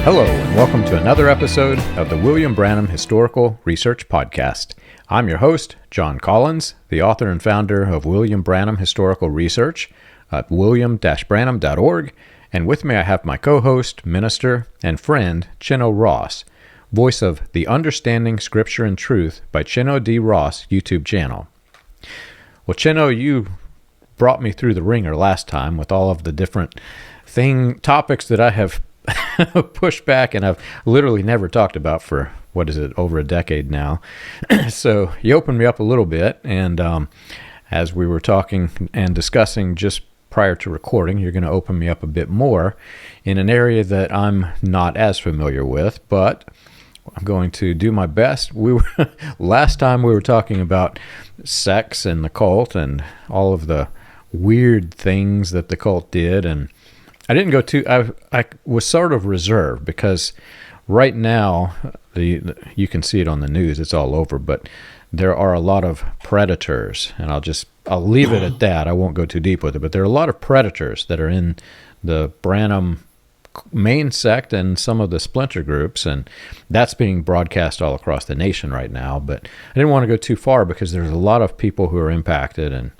Hello, and welcome to another episode of the William Branham Historical Research Podcast. I'm your host, John Collins, the author and founder of William Branham Historical Research at william-branham.org, and with me I have my co-host, minister, and friend, Chino Ross, voice of the Understanding Scripture and Truth by Chino D. Ross YouTube channel. Well, Chino, you brought me through the ringer last time with all of the different topics that I have pushed back and I've literally never talked about for, over a decade now. So you opened me up a little bit, and as we were talking and discussing just prior to recording, you're going to open me up a bit more in an area that I'm not as familiar with, but I'm going to do my best. Last time we were talking about sex and the cult and all of the weird things that the cult did, and I didn't go too. I was sort of reserved because right now you can see it on the news. It's all over, but there are a lot of predators, and I'll leave it at that. I won't go too deep with it, but there are a lot of predators that are in the Branham main sect and some of the splinter groups, and that's being broadcast all across the nation right now. But I didn't want to go too far because there's a lot of people who are impacted, and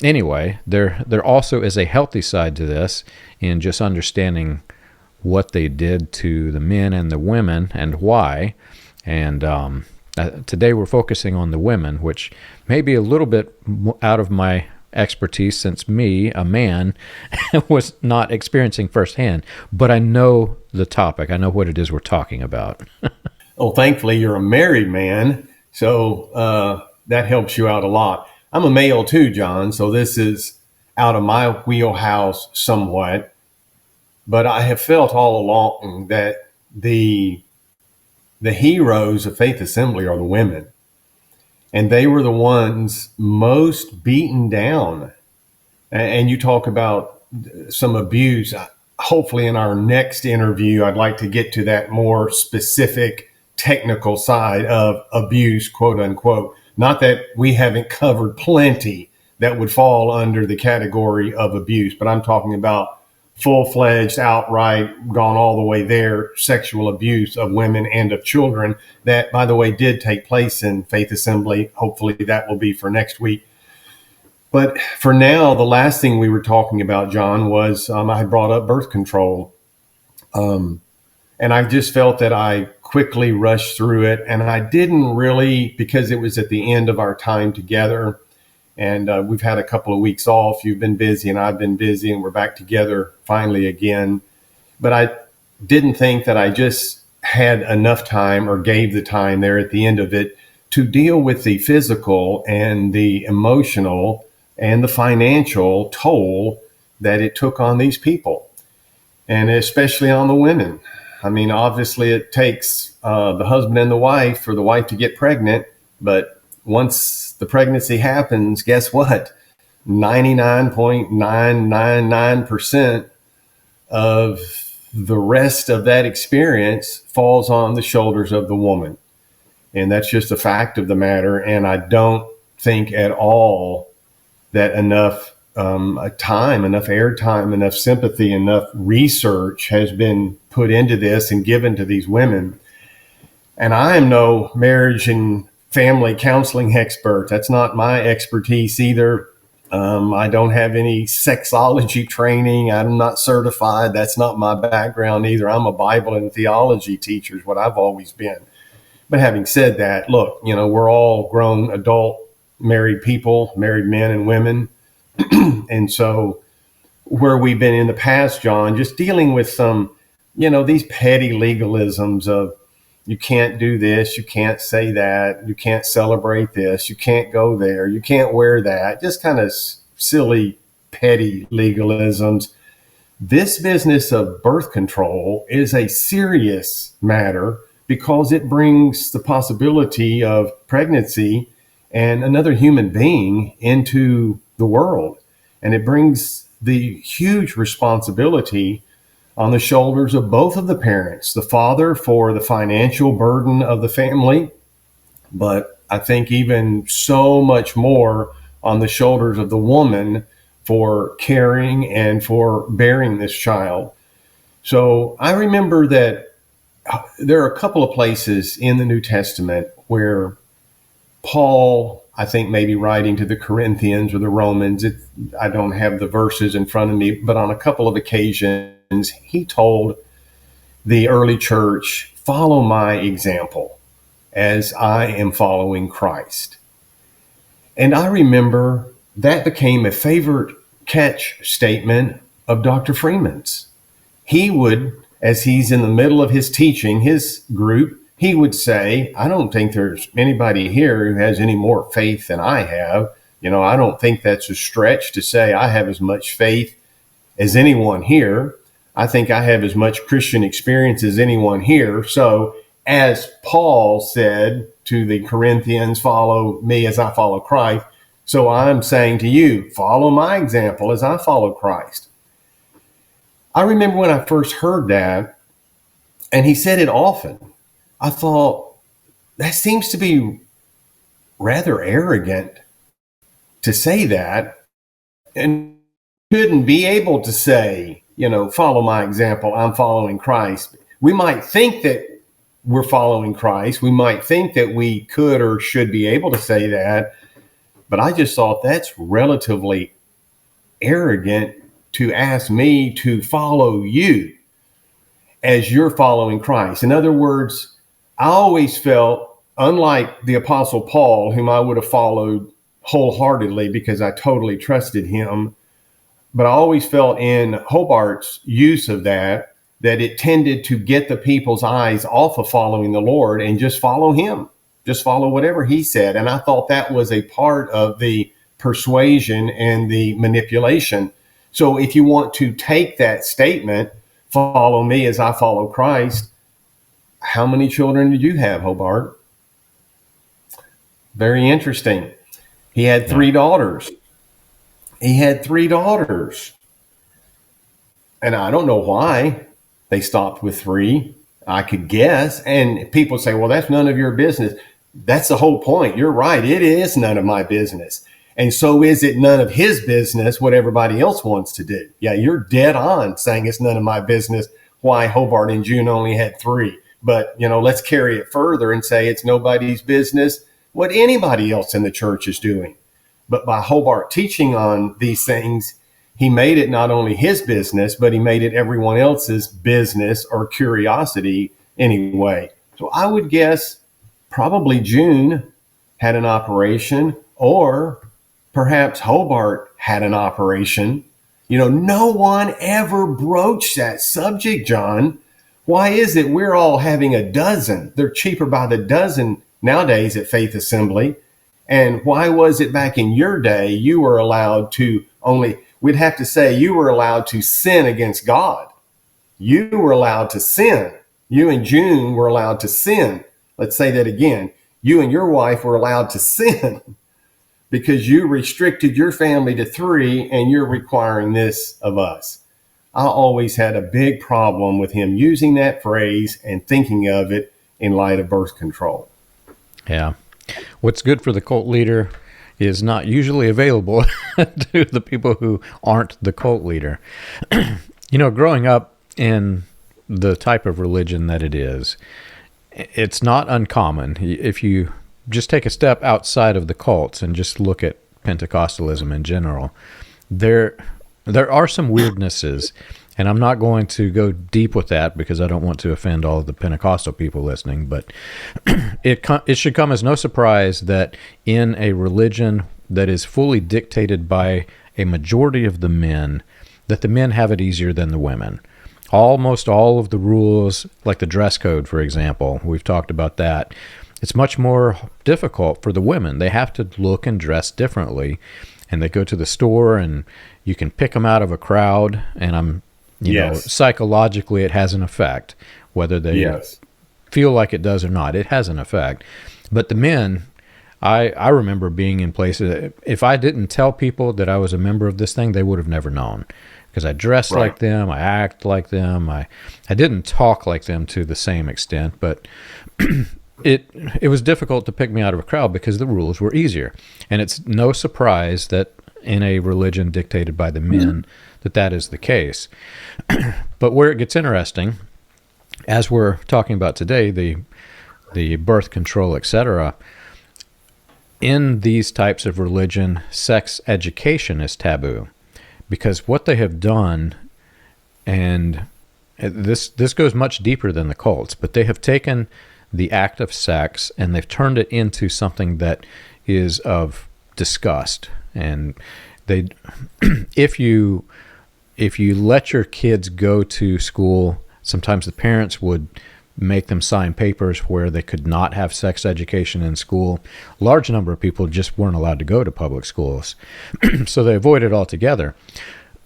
anyway, there also is a healthy side to this in just understanding what they did to the men and the women and why. And today we're focusing on the women, which may be a little bit out of my expertise since me, a man, was not experiencing firsthand. But I know the topic. I know what it is we're talking about. Oh, thankfully you're a married man, so that helps you out a lot. I'm a male too, John, so this is out of my wheelhouse somewhat. But I have felt all along that the heroes of Faith Assembly are the women. And they were the ones most beaten down. And you talk about some abuse. Hopefully in our next interview, I'd like to get to that more specific technical side of abuse, quote unquote. Not that we haven't covered plenty that would fall under the category of abuse, but I'm talking about full-fledged, outright, gone all the way there, sexual abuse of women and of children that, by the way, did take place in Faith Assembly. Hopefully that will be for next week. But for now, the last thing we were talking about, John, was I had brought up birth control. And I just felt that I quickly rushed through it. And I didn't really, because it was at the end of our time together. And we've had a couple of weeks off. You've been busy and I've been busy, and we're back together finally again. But I didn't think that I just had enough time or gave the time there at the end of it to deal with the physical and the emotional and the financial toll that it took on these people, and especially on the women. I mean, obviously it takes the husband and the wife for the wife to get pregnant, but once the pregnancy happens, guess what? 99.999% of the rest of that experience falls on the shoulders of the woman. And that's just a fact of the matter. And I don't think at all that enough time, enough airtime, enough sympathy, enough research has been put into this and given to these women. And I am no marriage and family counseling expert. That's not my expertise either. I don't have any sexology training. I'm not certified. That's not my background either. I'm a Bible and theology teacher is what I've always been. But having said that, look, we're all grown adult married people, married men and women. And so where we've been in the past, John, just dealing with some, these petty legalisms of you can't do this, you can't say that, you can't celebrate this, you can't go there, you can't wear that, just kind of silly, petty legalisms. This business of birth control is a serious matter because it brings the possibility of pregnancy and another human being into the world. And it brings the huge responsibility on the shoulders of both of the parents, the father for the financial burden of the family, but I think even so much more on the shoulders of the woman for caring and for bearing this child. So I remember that there are a couple of places in the New Testament where Paul, I think maybe writing to the Corinthians or the Romans, I don't have the verses in front of me, but on a couple of occasions, he told the early church, follow my example as I am following Christ. And I remember that became a favorite catch statement of Dr. Freeman's. He would, as he's in the middle of his teaching, his group, he would say, I don't think there's anybody here who has any more faith than I have. I don't think that's a stretch to say I have as much faith as anyone here. I think I have as much Christian experience as anyone here. So as Paul said to the Corinthians, follow me as I follow Christ. So I'm saying to you, follow my example as I follow Christ. I remember when I first heard that, and he said it often, I thought, that seems to be rather arrogant to say that, and couldn't be able to say, follow my example, I'm following Christ. We might think that we're following Christ. We might think that we could or should be able to say that, but I just thought that's relatively arrogant to ask me to follow you as you're following Christ. In other words, I always felt, unlike the Apostle Paul, whom I would have followed wholeheartedly because I totally trusted him, but I always felt in Hobart's use of that it tended to get the people's eyes off of following the Lord and just follow him, just follow whatever he said. And I thought that was a part of the persuasion and the manipulation. So if you want to take that statement, follow me as I follow Christ, how many children did you have, Hobart? Very interesting. He had 3 daughters. And I don't know why they stopped with 3. I could guess. And people say, well, that's none of your business. That's the whole point. You're right. It is none of my business. And so is it none of his business what everybody else wants to do? Yeah, you're dead on saying it's none of my business why Hobart and June only had 3. But, let's carry it further and say it's nobody's business what anybody else in the church is doing. But by Hobart teaching on these things, he made it not only his business, but he made it everyone else's business or curiosity anyway. So I would guess probably June had an operation, or perhaps Hobart had an operation. No one ever broached that subject, John. Why is it we're all having a dozen? They're cheaper by the dozen nowadays at Faith Assembly. And why was it back in your day you were allowed to we'd have to say you were allowed to sin against God. You were allowed to sin. You and June were allowed to sin. Let's say that again. You and your wife were allowed to sin because you restricted your family to 3 and you're requiring this of us. I always had a big problem with him using that phrase and thinking of it in light of birth control. Yeah. What's good for the cult leader is not usually available to the people who aren't the cult leader. Growing up in the type of religion that it is, it's not uncommon. If you just take a step outside of the cults and just look at Pentecostalism in general, there are some weirdnesses, and I'm not going to go deep with that because I don't want to offend all of the Pentecostal people listening, but it should come as no surprise that in a religion that is fully dictated by a majority of the men, that the men have it easier than the women. Almost all of the rules, like the dress code, for example, we've talked about that. It's much more difficult for the women. They have to look and dress differently, and they go to the store and you can pick them out of a crowd, and psychologically it has an effect, whether they feel like it does or not. It has an effect. But the men, I remember being in places, if I didn't tell people that I was a member of this thing, they would have never known, because I dressed like them, I act like them, I didn't talk like them to the same extent, but it was difficult to pick me out of a crowd because the rules were easier. And it's no surprise that in a religion dictated by the men, that that is the case. But where it gets interesting, as we're talking about today, the birth control, etc., in these types of religion, sex education is taboo, because what they have done, and this goes much deeper than the cults, but they have taken the act of sex and they've turned it into something that is of disgust. And they, if you let your kids go to school, sometimes the parents would make them sign papers where they could not have sex education in school. A large number of people just weren't allowed to go to public schools, so they avoid it altogether.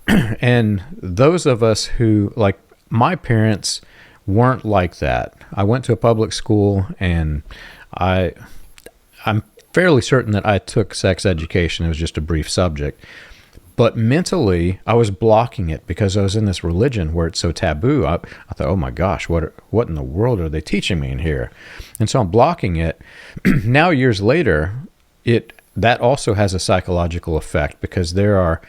And those of us who, like my parents, weren't like that. I went to a public school, and I'm fairly certain that I took sex education. It was just a brief subject. But mentally, I was blocking it because I was in this religion where it's so taboo. I thought, oh my gosh, what in the world are they teaching me in here? And so I'm blocking it. Now, years later, that also has a psychological effect, because there are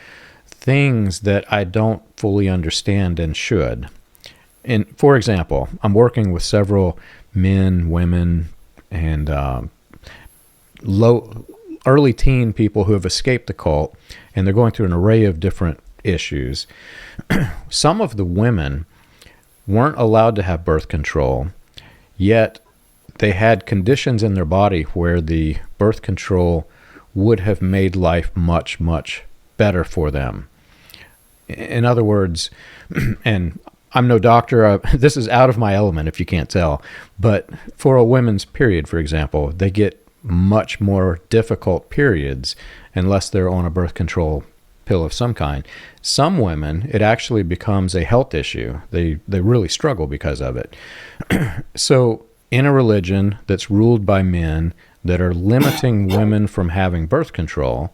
things that I don't fully understand and should. And for example, I'm working with several men, women, and early teen people who have escaped the cult, and they're going through an array of different issues. Some of the women weren't allowed to have birth control, yet they had conditions in their body where the birth control would have made life much, much better for them. In other words, and I'm no doctor, this is out of my element if you can't tell, but for a women's period, for example, they get much more difficult periods unless they're on a birth control pill of some kind. Some women, it actually becomes a health issue. They really struggle because of it. So in a religion that's ruled by men that are limiting women from having birth control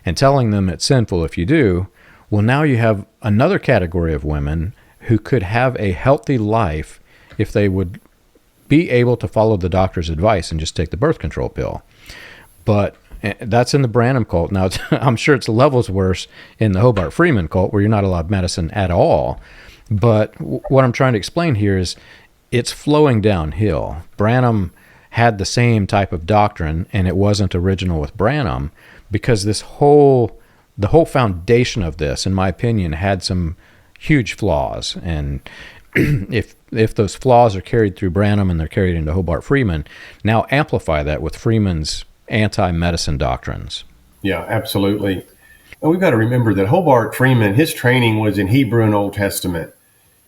and telling them it's sinful if you do, well, now you have another category of women who could have a healthy life if they would be able to follow the doctor's advice and just take the birth control pill. But that's in the Branham cult. Now, I'm sure it's levels worse in the Hobart Freeman cult, where you're not allowed medicine at all. But what I'm trying to explain here is it's flowing downhill. Branham had the same type of doctrine, and it wasn't original with Branham, because the whole foundation of this, in my opinion, had some huge flaws. And if those flaws are carried through Branham and they're carried into Hobart Freeman, now amplify that with Freeman's anti-medicine doctrines. Yeah, absolutely. And we've got to remember that Hobart Freeman, his training was in Hebrew and Old Testament.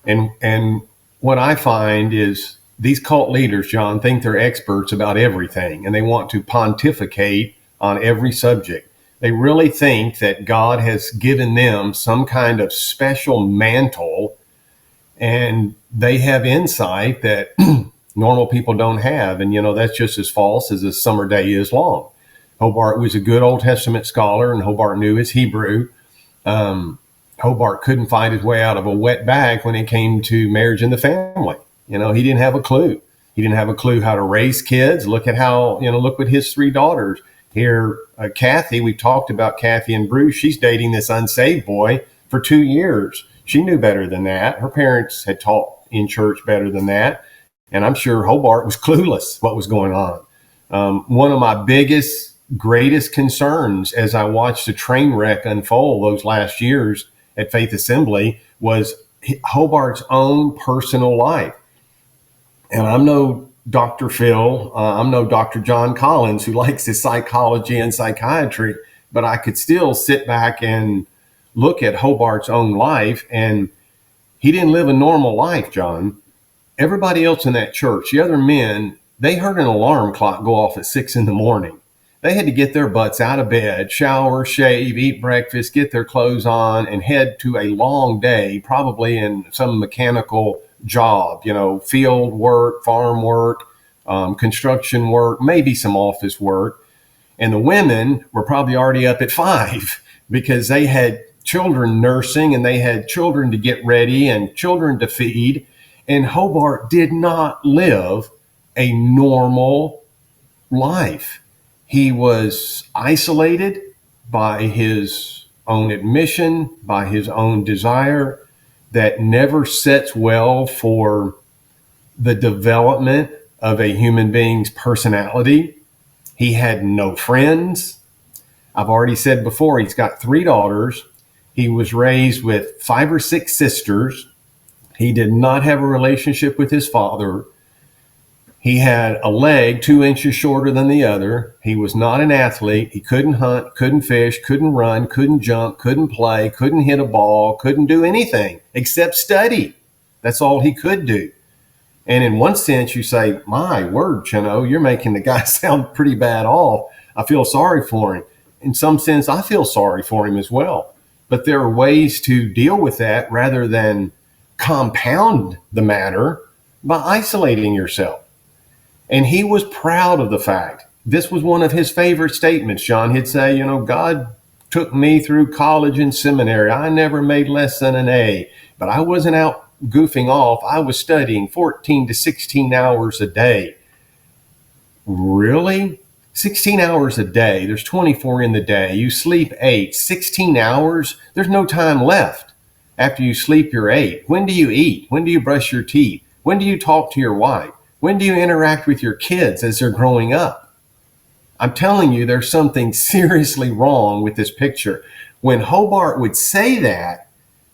And what I find is these cult leaders, John, think they're experts about everything, and they want to pontificate on every subject. They really think that God has given them some kind of special mantle, and they have insight that normal people don't have. And, that's just as false as a summer day is long. Hobart was a good Old Testament scholar, and Hobart knew his Hebrew. Hobart couldn't find his way out of a wet bag when it came to marriage and the family. He didn't have a clue. He didn't have a clue how to raise kids. Look at look at his 3 daughters. Here, Kathy, we talked about Kathy and Bruce. She's dating this unsaved boy for 2 years. She knew better than that. Her parents had taught in church better than that. And I'm sure Hobart was clueless what was going on. One of my biggest, greatest concerns as I watched the train wreck unfold those last years at Faith Assembly was Hobart's own personal life. And I'm no Dr. Phil, I'm no Dr. John Collins, who likes his psychology and psychiatry, but I could still sit back and look at Hobart's own life, and he didn't live a normal life, John. Everybody else in that church, the other men, they heard an alarm clock go off at 6 a.m. They had to get their butts out of bed, shower, shave, eat breakfast, get their clothes on, and head to a long day, probably in some mechanical job, field work, farm work, construction work, maybe some office work. And the women were probably already up at 5 because they had children nursing, and they had children to get ready and children to feed. And Hobart did not live a normal life. He was isolated by his own admission, by his own desire, that never sets well for the development of a human being's personality. He had no friends. I've already said before, he's got 3 daughters. He was raised with 5 or 6 sisters. He did not have a relationship with his father. He had a leg 2 inches shorter than the other. He was not an athlete. He couldn't hunt, couldn't fish, couldn't run, couldn't jump, couldn't play, couldn't hit a ball, couldn't do anything except study. That's all he could do. And in one sense, you say, my word, Chino, you're making the guy sound pretty bad off. I feel sorry for him. In some sense, I feel sorry for him as well. But there are ways to deal with that rather than compound the matter by isolating yourself. And he was proud of the fact. This was one of his favorite statements, John. He'd say, God took me through college and seminary. I never made less than an A, but I wasn't out goofing off. I was studying 14 to 16 hours a day. Really? 16 hours a day. There's 24 in the day. You sleep 8, 16 hours. There's no time left after you sleep your 8. When do you eat? When do you brush your teeth? When do you talk to your wife? When do you interact with your kids as they're growing up? I'm telling you, there's something seriously wrong with this picture. When Hobart would say that,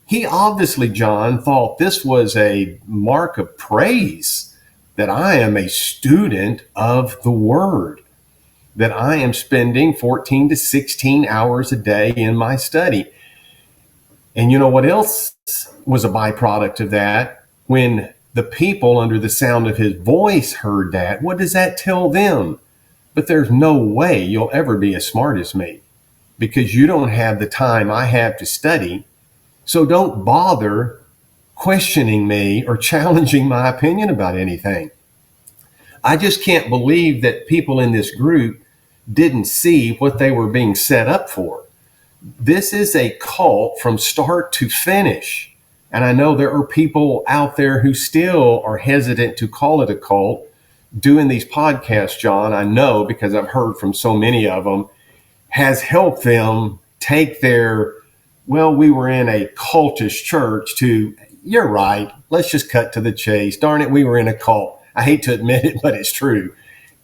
he obviously, John, thought this was a mark of praise, that I am a student of the Word, that I am spending 14 to 16 hours a day in my study. And you know what else was a byproduct of that? When the people under the sound of his voice heard that, what does that tell them? But there's no way you'll ever be as smart as me, because you don't have the time I have to study. So don't bother questioning me or challenging my opinion about anything. I just can't believe that people in this group didn't see what they were being set up for. This is a cult from start to finish. And I know there are people out there who still are hesitant to call it a cult. Doing these podcasts, John, I know, because I've heard from so many of them, has helped them take their, well, we were in a cultish church, to, you're right, let's just cut to the chase. Darn it, we were in a cult. I hate to admit it, but it's true.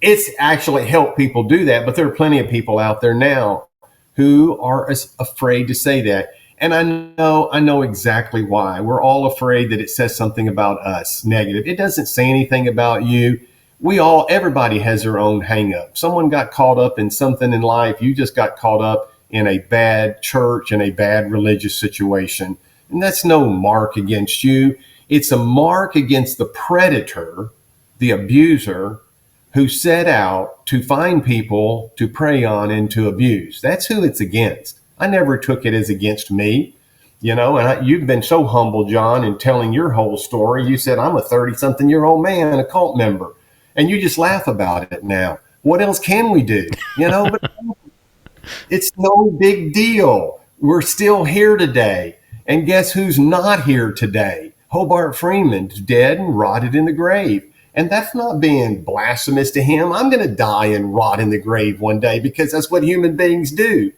It's actually helped people do that, but there are plenty of people out there now who are afraid to say that. And I know exactly why. We're all afraid that it says something about us negative. It doesn't say anything about you. Everybody has their own hang up. Someone got caught up in something in life. You just got caught up in a bad church and a bad religious situation. And that's no mark against you. It's a mark against the predator, the abuser, who set out to find people to prey on and to abuse. That's who it's against. I never took it as against me, and you've been so humble, John, in telling your whole story. You said, I'm a 30-something-year-old man, a cult member, and you just laugh about it now. What else can we do? But it's no big deal. We're still here today. And guess who's not here today? Hobart Freeman's dead and rotted in the grave. And that's not being blasphemous to him. I'm going to die and rot in the grave one day, because that's what human beings do.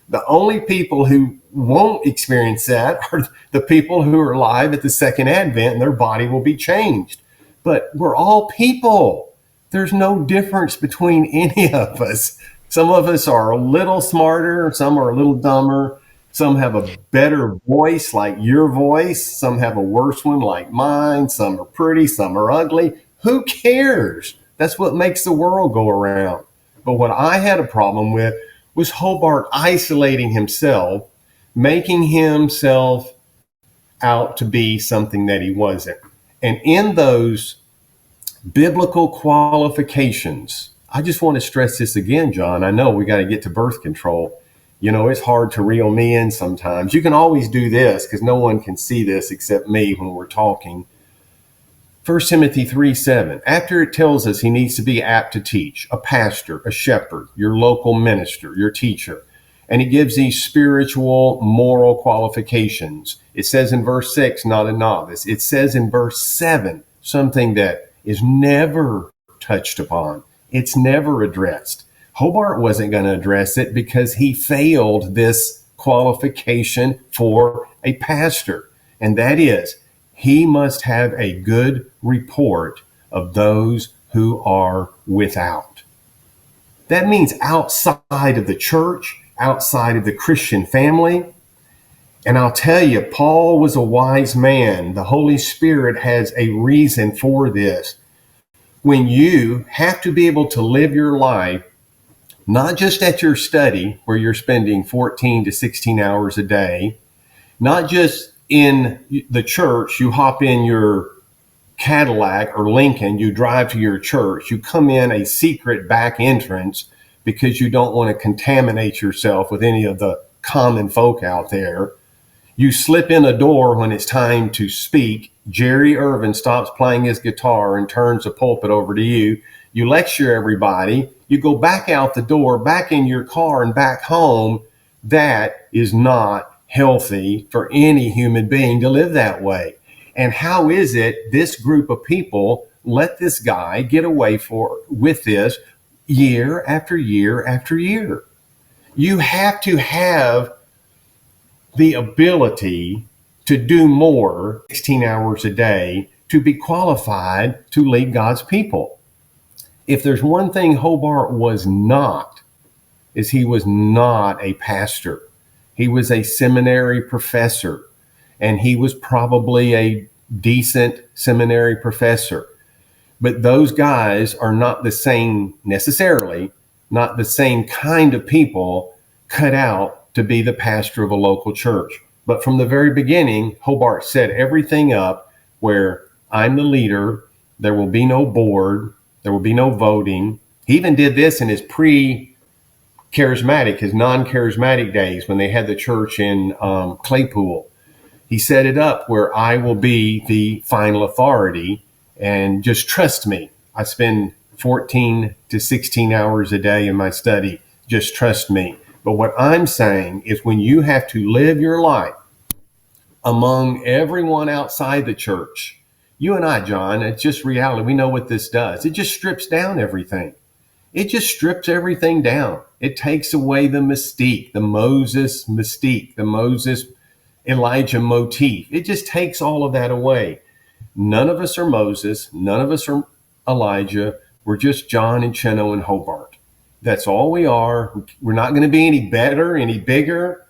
The only people who won't experience that are the people who are alive at the second advent, and their body will be changed. But we're all people. There's no difference between any of us. Some of us are a little smarter, some are a little dumber. Some have a better voice like your voice. Some have a worse one like mine. Some are pretty, some are ugly. Who cares? That's what makes the world go around. But what I had a problem with was Hobart isolating himself, making himself out to be something that he wasn't. And in those biblical qualifications, I just want to stress this again, John. I know we got to get to birth control. It's hard to reel me in sometimes. You can always do this because no one can see this except me when we're talking. 1 Timothy 3:7, after it tells us he needs to be apt to teach, a pastor, a shepherd, your local minister, your teacher, and he gives these spiritual, moral qualifications. It says in verse 6, not a novice. It says in verse 7, something that is never touched upon. It's never addressed. Hobart wasn't going to address it because he failed this qualification for a pastor, and that is he must have a good report of those who are without. That means outside of the church, outside of the Christian family. And I'll tell you, Paul was a wise man. The Holy Spirit has a reason for this. When you have to be able to live your life, not just at your study, where you're spending 14 to 16 hours a day, not just in the church, you hop in your Cadillac or Lincoln, you drive to your church, you come in a secret back entrance because you don't want to contaminate yourself with any of the common folk out there. You slip in a door when it's time to speak. Jerry Irvin stops playing his guitar and turns the pulpit over to you. You lecture everybody. You go back out the door, back in your car and back home. That is not healthy for any human being to live that way. And how is it this group of people let this guy get away with this year after year after year? You have to have the ability to do more 16 hours a day to be qualified to lead God's people. If there's one thing Hobart was not, is he was not a pastor. He was a seminary professor, and he was probably a decent seminary professor. But those guys are not the same necessarily, not the same kind of people cut out to be the pastor of a local church. But from the very beginning, Hobart set everything up where I'm the leader, there will be no board, there will be no voting. He even did this in his pre-charismatic, his non-charismatic days when they had the church in Claypool. He set it up where I will be the final authority and just trust me. I spend 14 to 16 hours a day in my study. Just trust me. But what I'm saying is when you have to live your life among everyone outside the church, you and I, John, it's just reality. We know what this does. It just strips down everything. It just strips everything down. It takes away the mystique, the Moses mystique, the Moses Elijah motif. It just takes all of that away. None of us are Moses. None of us are Elijah. We're just John and Chino and Hobart. That's all we are. We're not going to be any better, any bigger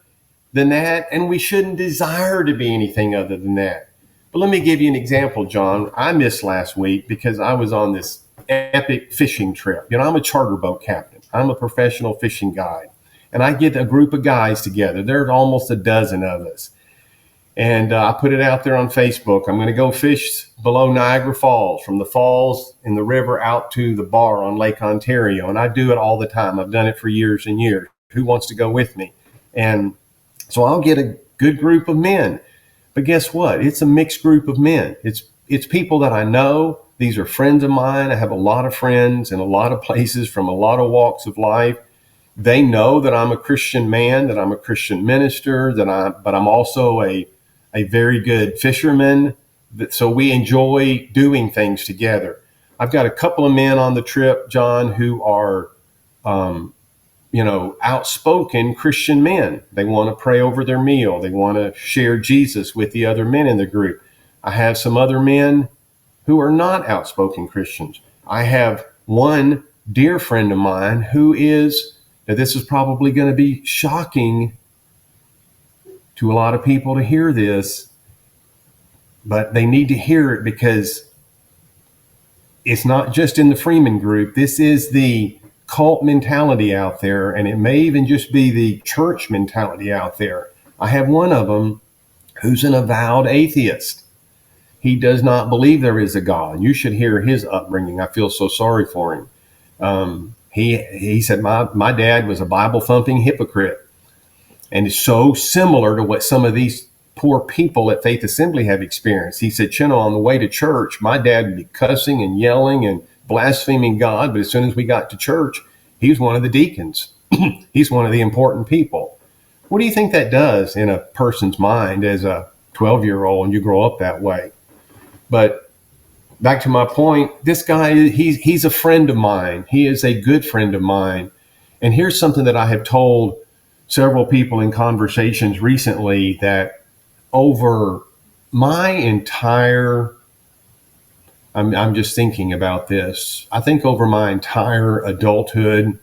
than that. And we shouldn't desire to be anything other than that. But let me give you an example, John. I missed last week because I was on this epic fishing trip. You know, I'm a charter boat captain. I'm a professional fishing guide. And I get a group of guys together. There's almost a dozen of us. And I put it out there on Facebook. I'm going to go fish below Niagara Falls, from the falls in the river out to the bar on Lake Ontario. And I do it all the time. I've done it for years and years. Who wants to go with me? And so I'll get a good group of men. But guess what? It's a mixed group of men. It's people that I know. These are friends of mine. I have a lot of friends in a lot of places from a lot of walks of life. They know that I'm a Christian man, that I'm a Christian minister, but I'm also a very good fisherman. So we enjoy doing things together. I've got a couple of men on the trip, John, who are, outspoken Christian men. They want to pray over their meal. They want to share Jesus with the other men in the group. I have some other men who are not outspoken Christians. I have one dear friend of mine who is, now this is probably going to be shocking to a lot of people to hear this, but they need to hear it because it's not just in the Freeman group. This is the cult mentality out there, and it may even just be the church mentality out there. I have one of them who's an avowed atheist. He does not believe there is a God. You should hear his upbringing. I feel so sorry for him. He said, my dad was a Bible-thumping hypocrite. And it's so similar to what some of these poor people at Faith Assembly have experienced. He said, Chino, on the way to church, my dad would be cussing and yelling and blaspheming God. But as soon as we got to church, he was one of the deacons. He's one of the important people. What do you think that does in a person's mind as a 12-year-old and you grow up that way? But back to my point, this guy, he's a friend of mine. He is a good friend of mine. And here's something that I have told several people in conversations recently that over my entire, I'm just thinking about this. I think over my entire adulthood,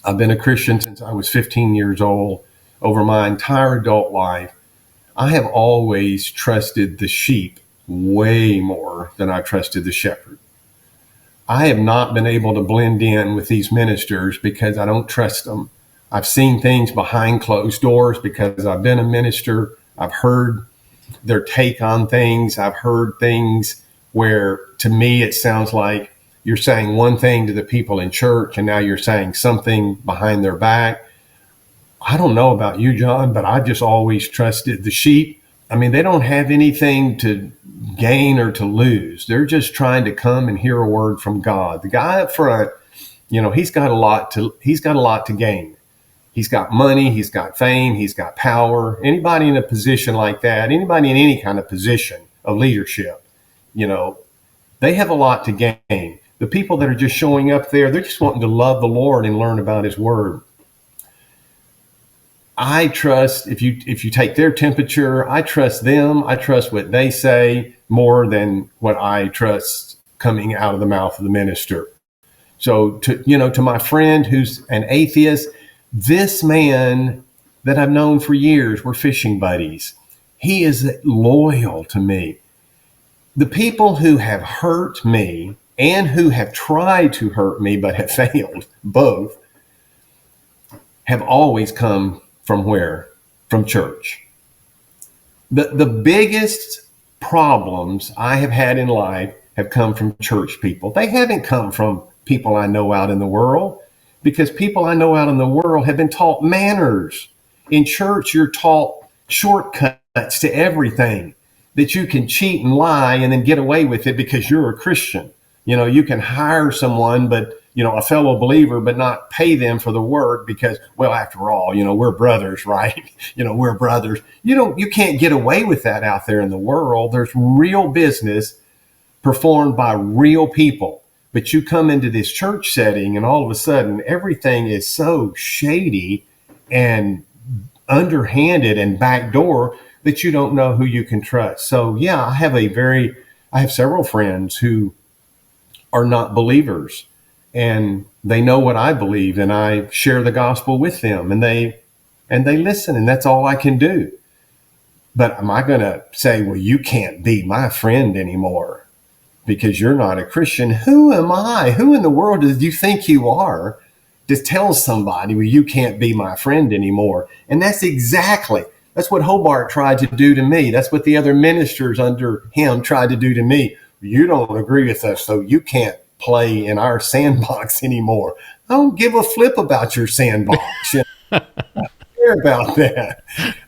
I've been a Christian since I was 15 years old. Over my entire adult life, I have always trusted the sheep way more than I trusted the shepherd. I have not been able to blend in with these ministers because I don't trust them. I've seen things behind closed doors because I've been a minister. I've heard their take on things. I've heard things where, to me, it sounds like you're saying one thing to the people in church and now you're saying something behind their back. I don't know about you, John, but I've just always trusted the sheep. I mean, they don't have anything to gain or to lose. They're just trying to come and hear a word from God. The guy up front, he's got a lot to gain. He's got money, he's got fame, he's got power. Anybody in a position like that, anybody in any kind of position of leadership, they have a lot to gain. The people that are just showing up there, they're just wanting to love the Lord and learn about his word. I trust, if you take their temperature, I trust them. I trust what they say more than what I trust coming out of the mouth of the minister. So to my friend who's an atheist, this man that I've known for years, we're fishing buddies. He is loyal to me. The people who have hurt me and who have tried to hurt me but have failed, both, have always come from where? From church. The biggest problems I have had in life have come from church people. They haven't come from people I know out in the world, because people I know out in the world have been taught manners. In church, you're taught shortcuts to everything, that you can cheat and lie and then get away with it because you're a Christian. You can hire someone, but a fellow believer, but not pay them for the work because, well, after all, we're brothers, right? We're brothers. You can't get away with that out there in the world. There's real business performed by real people. But you come into this church setting and all of a sudden everything is so shady and underhanded and backdoor that you don't know who you can trust. So yeah, I have several friends who are not believers, and they know what I believe, and I share the gospel with them, and they listen, and that's all I can do. But am I going to say, well, you can't be my friend anymore because you're not a Christian? Who am I? Who in the world do you think you are to tell somebody, well, you can't be my friend anymore? And that's what Hobart tried to do to me. That's what the other ministers under him tried to do to me. You don't agree with us, so you can't play in our sandbox anymore. I don't give a flip about your sandbox. I don't care about that.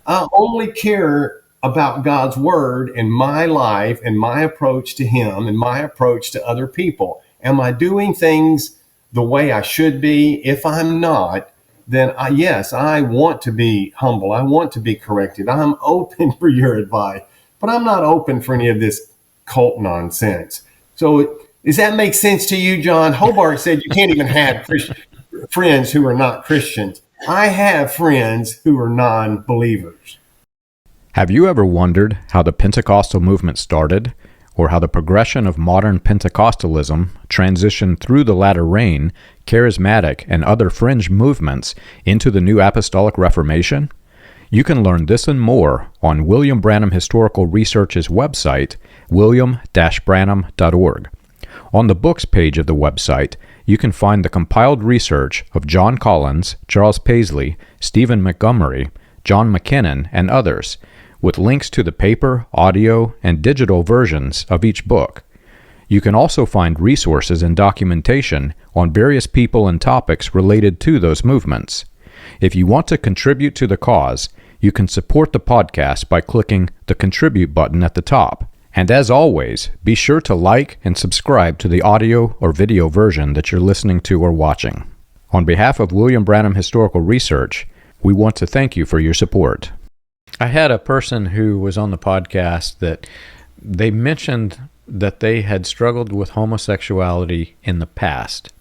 I only care about God's word in my life and my approach to him and my approach to other people. Am I doing things the way I should be? If I'm not, then yes, I want to be humble. I want to be corrected. I'm open for your advice, but I'm not open for any of this cult nonsense. So does that make sense to you, John? Hobart said you can't even have friends who are not Christians. I have friends who are non-believers. Have you ever wondered how the Pentecostal movement started, or how the progression of modern Pentecostalism transitioned through the latter rain, charismatic, and other fringe movements into the New Apostolic Reformation? You can learn this and more on William Branham Historical Research's website, william-branham.org. On the books page of the website, you can find the compiled research of John Collins, Charles Paisley, Stephen Montgomery, John McKinnon, and others, with links to the paper, audio, and digital versions of each book. You can also find resources and documentation on various people and topics related to those movements. If you want to contribute to the cause, you can support the podcast by clicking the Contribute button at the top. And as always, be sure to like and subscribe to the audio or video version that you're listening to or watching. On behalf of William Branham Historical Research, we want to thank you for your support. I had a person who was on the podcast that they mentioned that they had struggled with homosexuality in the past.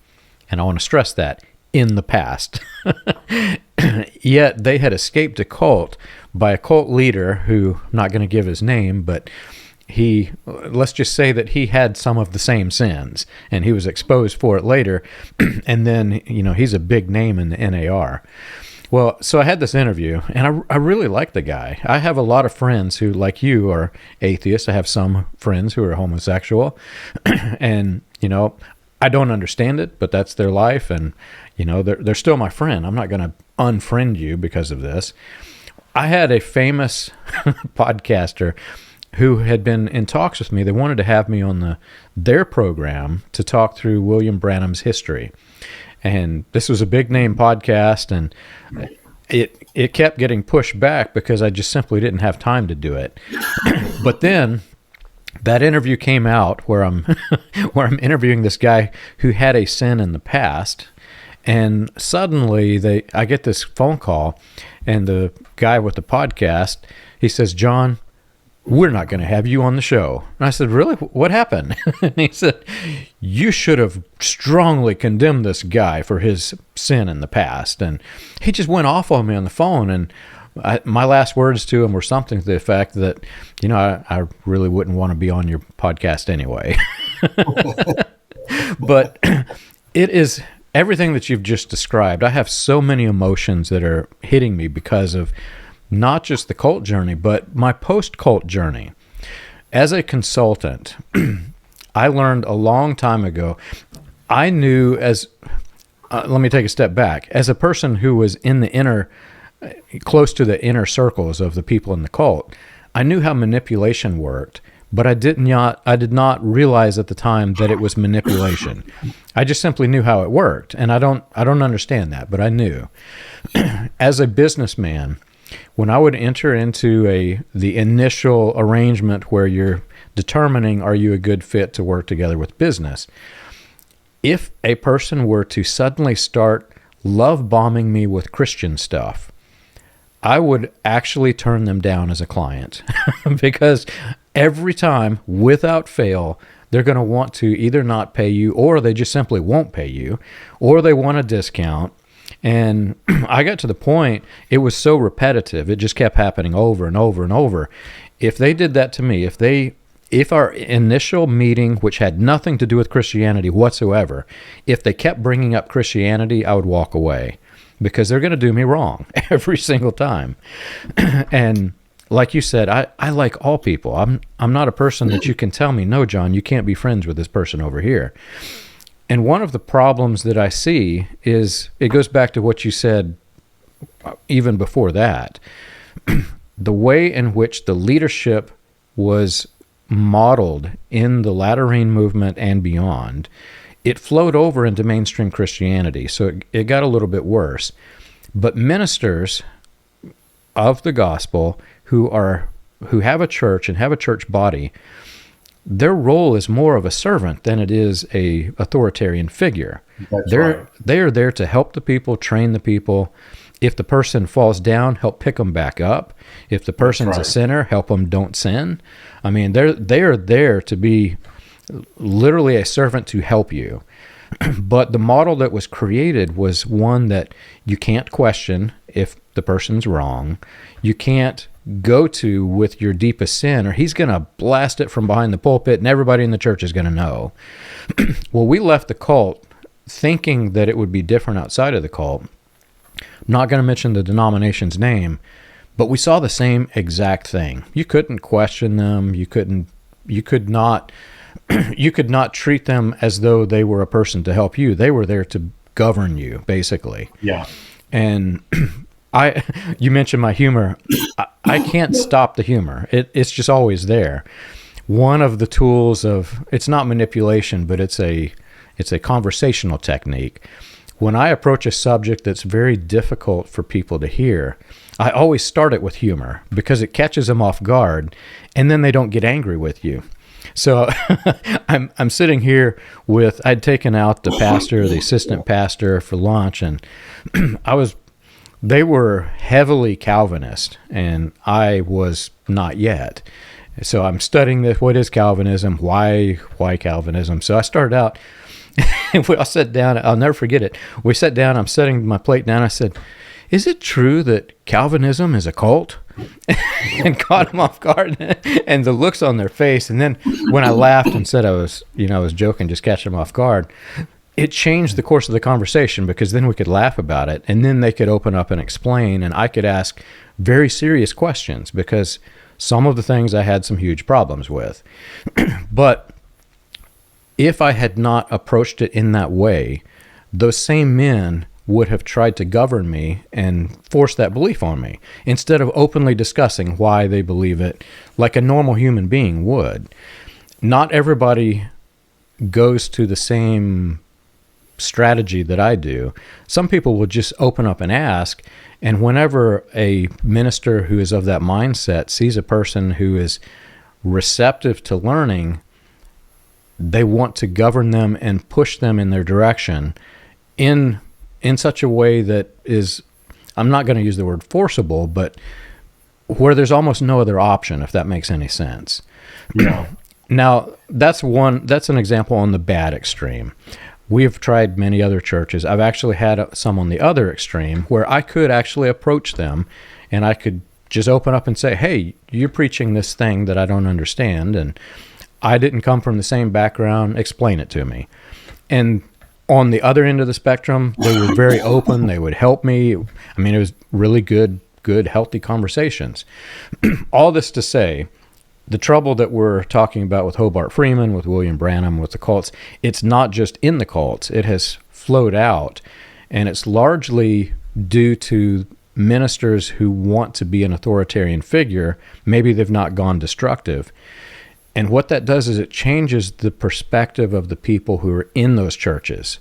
And I want to stress that, in the past. Yet they had escaped a cult by a cult leader who, I'm not going to give his name, but let's just say that he had some of the same sins, and he was exposed for it later. And then, he's a big name in the NAR. Well, so I had this interview, and I really like the guy. I have a lot of friends who, like you, are atheists. I have some friends who are homosexual, and, I don't understand it, but that's their life, and, they're still my friend. I'm not going to unfriend you because of this. I had a famous podcaster who had been in talks with me. They wanted to have me on their program to talk through William Branham's history. And this was a big name podcast, and it kept getting pushed back because I just simply didn't have time to do it. But then that interview came out where I'm interviewing this guy who had a sin in the past, and suddenly I get this phone call, and the guy with the podcast, he says, "John, we're not going to have you on the show." And I said, "Really? What happened?" And he said, "You should have strongly condemned this guy for his sin in the past." And he just went off on me on the phone. And my last words to him were something to the effect that, I really wouldn't want to be on your podcast anyway. But it is everything that you've just described. I have so many emotions that are hitting me because of not just the cult journey, but my post-cult journey. As a consultant, I learned a long time ago, I knew let me take a step back. As a person who was close to the inner circles of the people in the cult, I knew how manipulation worked, but I did not realize at the time that it was manipulation. I just simply knew how it worked, and I don't understand that, but I knew. As a businessman, when I would enter into the initial arrangement where you're determining are you a good fit to work together with business, if a person were to suddenly start love bombing me with Christian stuff, I would actually turn them down as a client because every time, without fail, they're going to want to either not pay you, or they just simply won't pay you, or they want a discount. And I got to the point, it was so repetitive, it just kept happening over and over and over. If they did that to me, if our initial meeting, which had nothing to do with Christianity whatsoever, if they kept bringing up Christianity, I would walk away because they're going to do me wrong every single time. And like you said, I like all people. I'm not a person that you can tell me, "No, John, you can't be friends with this person over here." And one of the problems that I see is, it goes back to what you said even before that, the way in which the leadership was modeled in the Latter-rain movement and beyond, it flowed over into mainstream Christianity. So it got a little bit worse. But ministers of the gospel who have a church and have a church body, their role is more of a servant than it is a authoritarian figure. They are there to help the people, train the people. If the person falls down, help pick them back up. If the person's a sinner, help them don't sin. I mean, they are there to be literally a servant to help you. But the model that was created was one that you can't question if the person's wrong. You can't go to with your deepest sin, or he's going to blast it from behind the pulpit and everybody in the church is going to know. Well, we left the cult thinking that it would be different outside of the cult. I'm not going to mention the denomination's name, but we saw the same exact thing. You couldn't question them. You could not treat them as though they were a person to help you. They were there to govern you, basically. Yeah. And you mentioned my humor. I can't stop the humor. It's just always there. One of the tools it's not manipulation, but it's a conversational technique. When I approach a subject that's very difficult for people to hear, I always start it with humor because it catches them off guard, and then they don't get angry with you. So I'm sitting here I'd taken out the pastor, the assistant pastor for lunch, and they were heavily Calvinist, and I was not yet. So I'm studying this. What is Calvinism? Why Calvinism? So I started out, I sat down. I'll never forget it. We sat down. I'm setting my plate down. I said, is it true that Calvinism is a cult? And caught him off guard, and the looks on their face. And then when I laughed and said I was joking, just catching them off guard, it changed the course of the conversation, because then we could laugh about it, and then they could open up and explain, and I could ask very serious questions, because some of the things I had some huge problems with. But if I had not approached it in that way, those same men would have tried to govern me and force that belief on me, instead of openly discussing why they believe it like a normal human being would. Not everybody goes to the same strategy that I do. Some people will just open up and ask, and whenever a minister who is of that mindset sees a person who is receptive to learning, they want to govern them and push them in their direction in such a way that is, I'm not going to use the word forcible, but where there's almost no other option, if that makes any sense. Yeah. Now, that's an example on the bad extreme. We've tried many other churches. I've actually had some on the other extreme where I could actually approach them and I could just open up and say, hey, you're preaching this thing that I don't understand, and I didn't come from the same background. Explain it to me. And on the other end of the spectrum, they were very open. They would help me. I mean, it was really good, healthy conversations. All this to say, the trouble that we're talking about with Hobart Freeman, with William Branham, with the cults, it's not just in the cults. It has flowed out, and it's largely due to ministers who want to be an authoritarian figure. Maybe they've not gone destructive. And what that does is it changes the perspective of the people who are in those churches.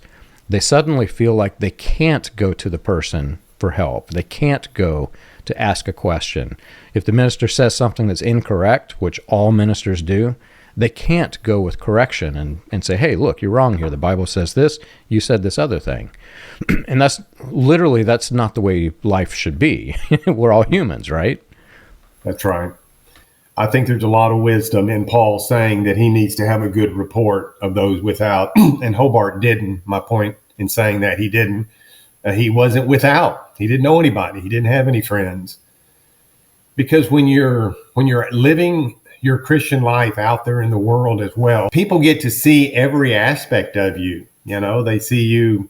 They suddenly feel like they can't go to the person for help. They can't go to ask a question. If the minister says something that's incorrect, which all ministers do, they can't go with correction and say, hey, look, you're wrong here. The Bible says this. You said this other thing. And that's not the way life should be. We're all humans, right? That's right. I think there's a lot of wisdom in Paul saying that he needs to have a good report of those without. And Hobart didn't. My point in saying that, he didn't. He wasn't without. He didn't know anybody. He didn't have any friends. Because when you're living your Christian life out there in the world as well, people get to see every aspect of you. You know, they see you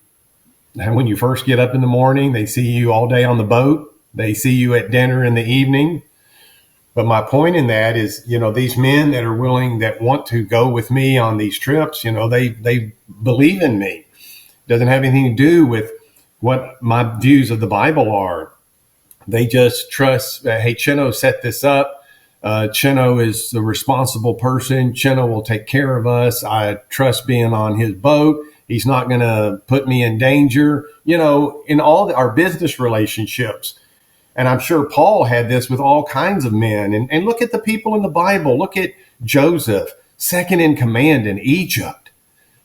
when you first get up in the morning. They see you all day on the boat. They see you at dinner in the evening. But my point in that is, you know, these men that are willing, that want to go with me on these trips, you know, they believe in me. It doesn't have anything to do with what my views of the Bible are. They just trust, hey, Chino set this up. Chino is the responsible person. Chino will take care of us. I trust being on his boat. He's not going to put me in danger. You know, in all our business relationships. And I'm sure Paul had this with all kinds of men. And look at the people in the Bible. Look at Joseph, second in command in Egypt.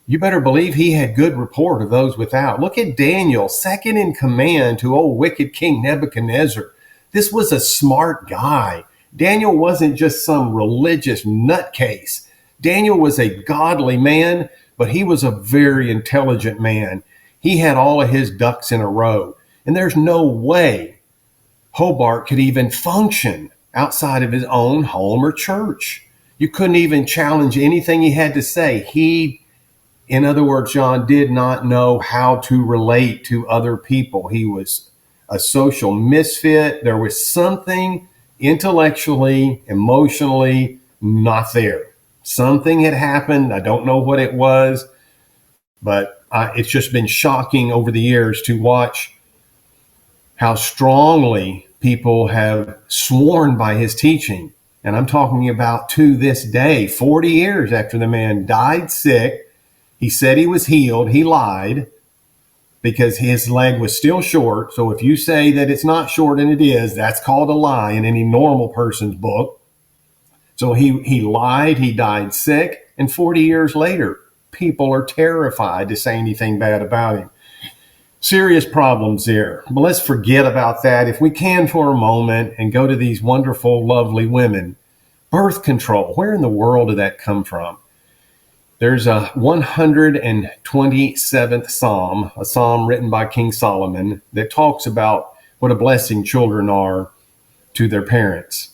You better believe he had good report of those without. Look at Daniel, second in command to old wicked King Nebuchadnezzar. This was a smart guy. Daniel wasn't just some religious nutcase. Daniel was a godly man, but he was a very intelligent man. He had all of his ducks in a row. And there's no way Hobart could even function outside of his own home or church. You couldn't even challenge anything he had to say. He, in other words, John, did not know how to relate to other people. He was a social misfit. There was something intellectually, emotionally not there. Something had happened. I don't know what it was, but it's just been shocking over the years to watch how strongly people have sworn by his teaching. And I'm talking about to this day, 40 years after the man died sick. He said he was healed. He lied because his leg was still short. So if you say that it's not short and it is, that's called a lie in any normal person's book. So he lied. He died sick. And 40 years later, people are terrified to say anything bad about him. Serious problems there. But let's forget about that if we can for a moment and go to these wonderful, lovely women. Birth control. Where in the world did that come from? There's a 127th Psalm, a psalm written by King Solomon, that talks about what a blessing children are to their parents.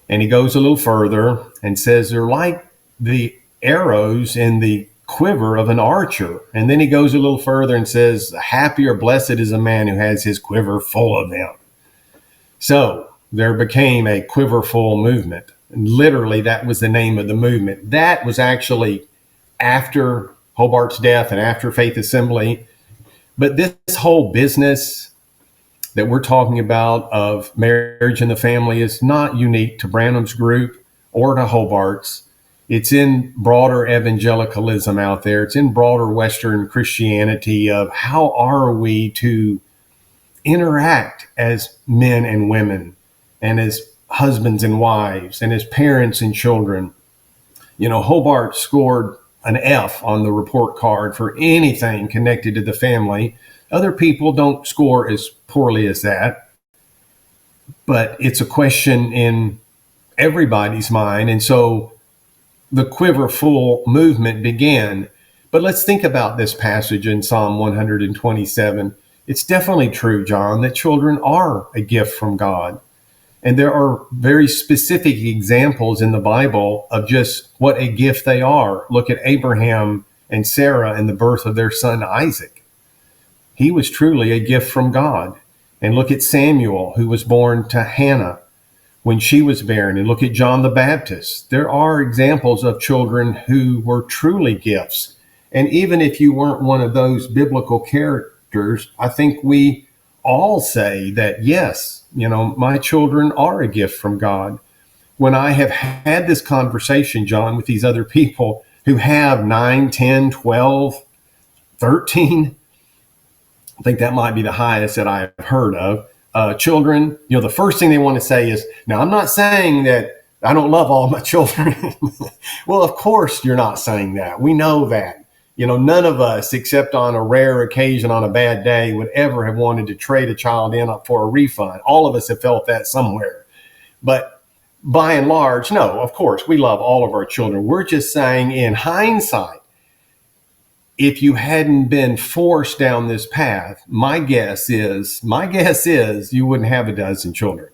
And he goes a little further and says they're like the arrows in the quiver of an archer. And then he goes a little further and says, happy or blessed is a man who has his quiver full of them. So there became a Quiverfull movement. And literally, that was the name of the movement. That was actually after Hobart's death and after Faith Assembly. But this whole business that we're talking about of marriage and the family is not unique to Branham's group or to Hobart's. It's in broader evangelicalism out there. It's in broader Western Christianity of how are we to interact as men and women and as husbands and wives and as parents and children. You know, Hobart scored an F on the report card for anything connected to the family. Other people don't score as poorly as that, but it's a question in everybody's mind. And so the Quiverfull movement began. But let's think about this passage in Psalm 127. It's definitely true, John, that children are a gift from God. And there are very specific examples in the Bible of just what a gift they are. Look at Abraham and Sarah and the birth of their son Isaac. He was truly a gift from God. And look at Samuel, who was born to Hannah when she was barren. And look at John the Baptist. There are examples of children who were truly gifts. And even if you weren't one of those biblical characters, I think we all say that, yes, you know, my children are a gift from God. When I have had this conversation, John, with these other people who have 9, 10, 12, 13, I think that might be the highest that I've heard of, children, you know, the first thing they want to say is, now, I'm not saying that I don't love all my children. Well, of course you're not saying that. We know that. You know, none of us, except on a rare occasion on a bad day, would ever have wanted to trade a child in for a refund. All of us have felt that somewhere. But by and large, no, of course, we love all of our children. We're just saying in hindsight, if you hadn't been forced down this path, my guess is you wouldn't have a dozen children.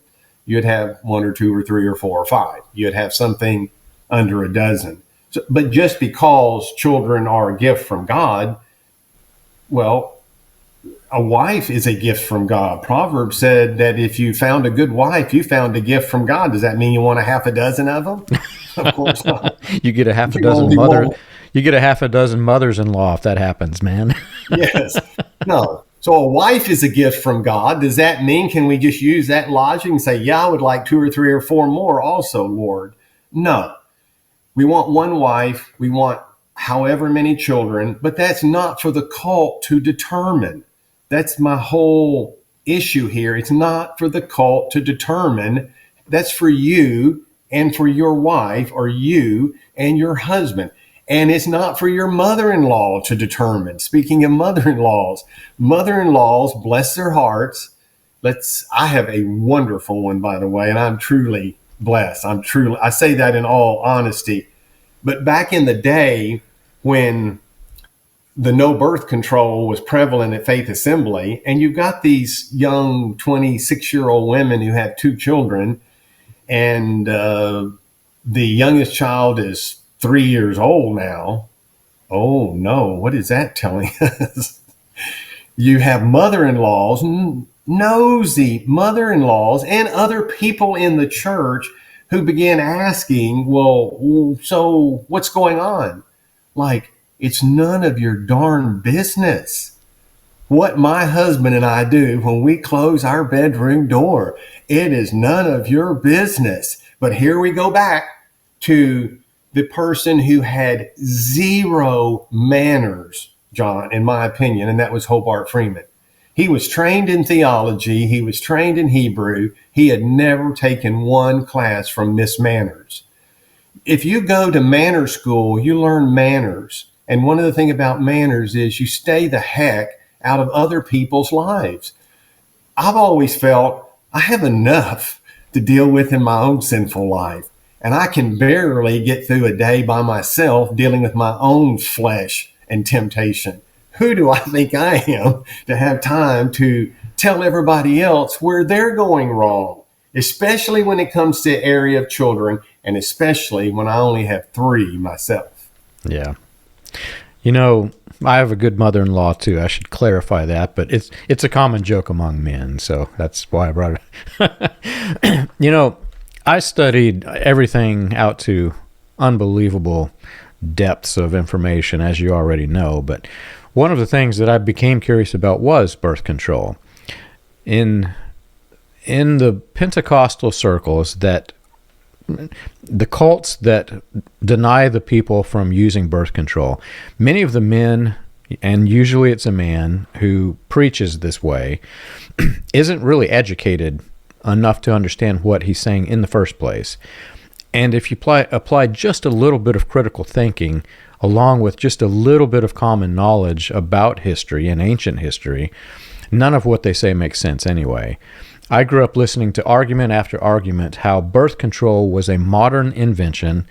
You'd have 1 or 2 or 3 or 4 or 5. You'd have something under a dozen. So, but just because children are a gift from God, well, a wife is a gift from God. Proverbs said that if you found a good wife, you found a gift from God. Does that mean you want a half a dozen of them? Of course not. You get a half a dozen mother. You get a half a dozen mothers-in-law if that happens, man. Yes. No. So a wife is a gift from God. Does that mean, can we just use that logic and say, yeah, I would like 2 or 3 or 4 more also, Lord? No. We want one wife. We want however many children, but that's not for the cult to determine. That's my whole issue here. It's not for the cult to determine. That's for you and for your wife, or you and your husband. And it's not for your mother-in-law to determine. Speaking of mother-in-laws, bless their hearts. I have a wonderful one, by the way, and I'm truly blessed. I say that in all honesty. But back in the day when the no birth control was prevalent at Faith Assembly, and you've got these young 26-year-old women who have 2 children, and the youngest child is 3 years old now. Oh no, what is that telling us? You have mother-in-laws, nosy mother-in-laws, and other people in the church who began asking, well, so what's going on? Like, it's none of your darn business what my husband and I do when we close our bedroom door. It is none of your business. But here we go back to the person who had 0 manners, John, in my opinion, and that was Hobart Freeman. He was trained in theology. He was trained in Hebrew. He had never taken one class from Miss Manners. If you go to manner school, you learn manners. And one of the things about manners is you stay the heck out of other people's lives. I've always felt I have enough to deal with in my own sinful life. And I can barely get through a day by myself dealing with my own flesh and temptation. Who do I think I am to have time to tell everybody else where they're going wrong, especially when it comes to the area of children, and especially when I only have 3 myself. Yeah. I have a good mother-in-law too. I should clarify that, but it's a common joke among men, so that's why I brought it. I studied everything out to unbelievable depths of information, as you already know, but one of the things that I became curious about was birth control. In the Pentecostal circles, that the cults that deny the people from using birth control, many of the men, and usually it's a man who preaches this way, isn't really educated enough to understand what he's saying in the first place. And if you apply just a little bit of critical thinking, along with just a little bit of common knowledge about history and ancient history, none of what they say makes sense anyway. I grew up listening to argument after argument how birth control was a modern invention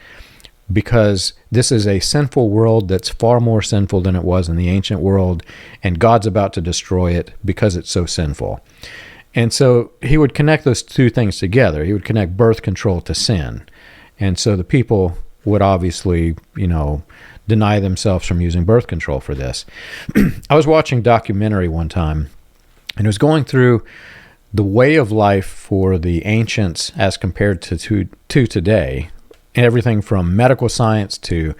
because this is a sinful world that's far more sinful than it was in the ancient world, and God's about to destroy it because it's so sinful. And so he would connect those two things together. He would connect birth control to sin. And so the people would obviously, deny themselves from using birth control for this. I was watching a documentary one time, and it was going through the way of life for the ancients as compared to today, everything from medical science to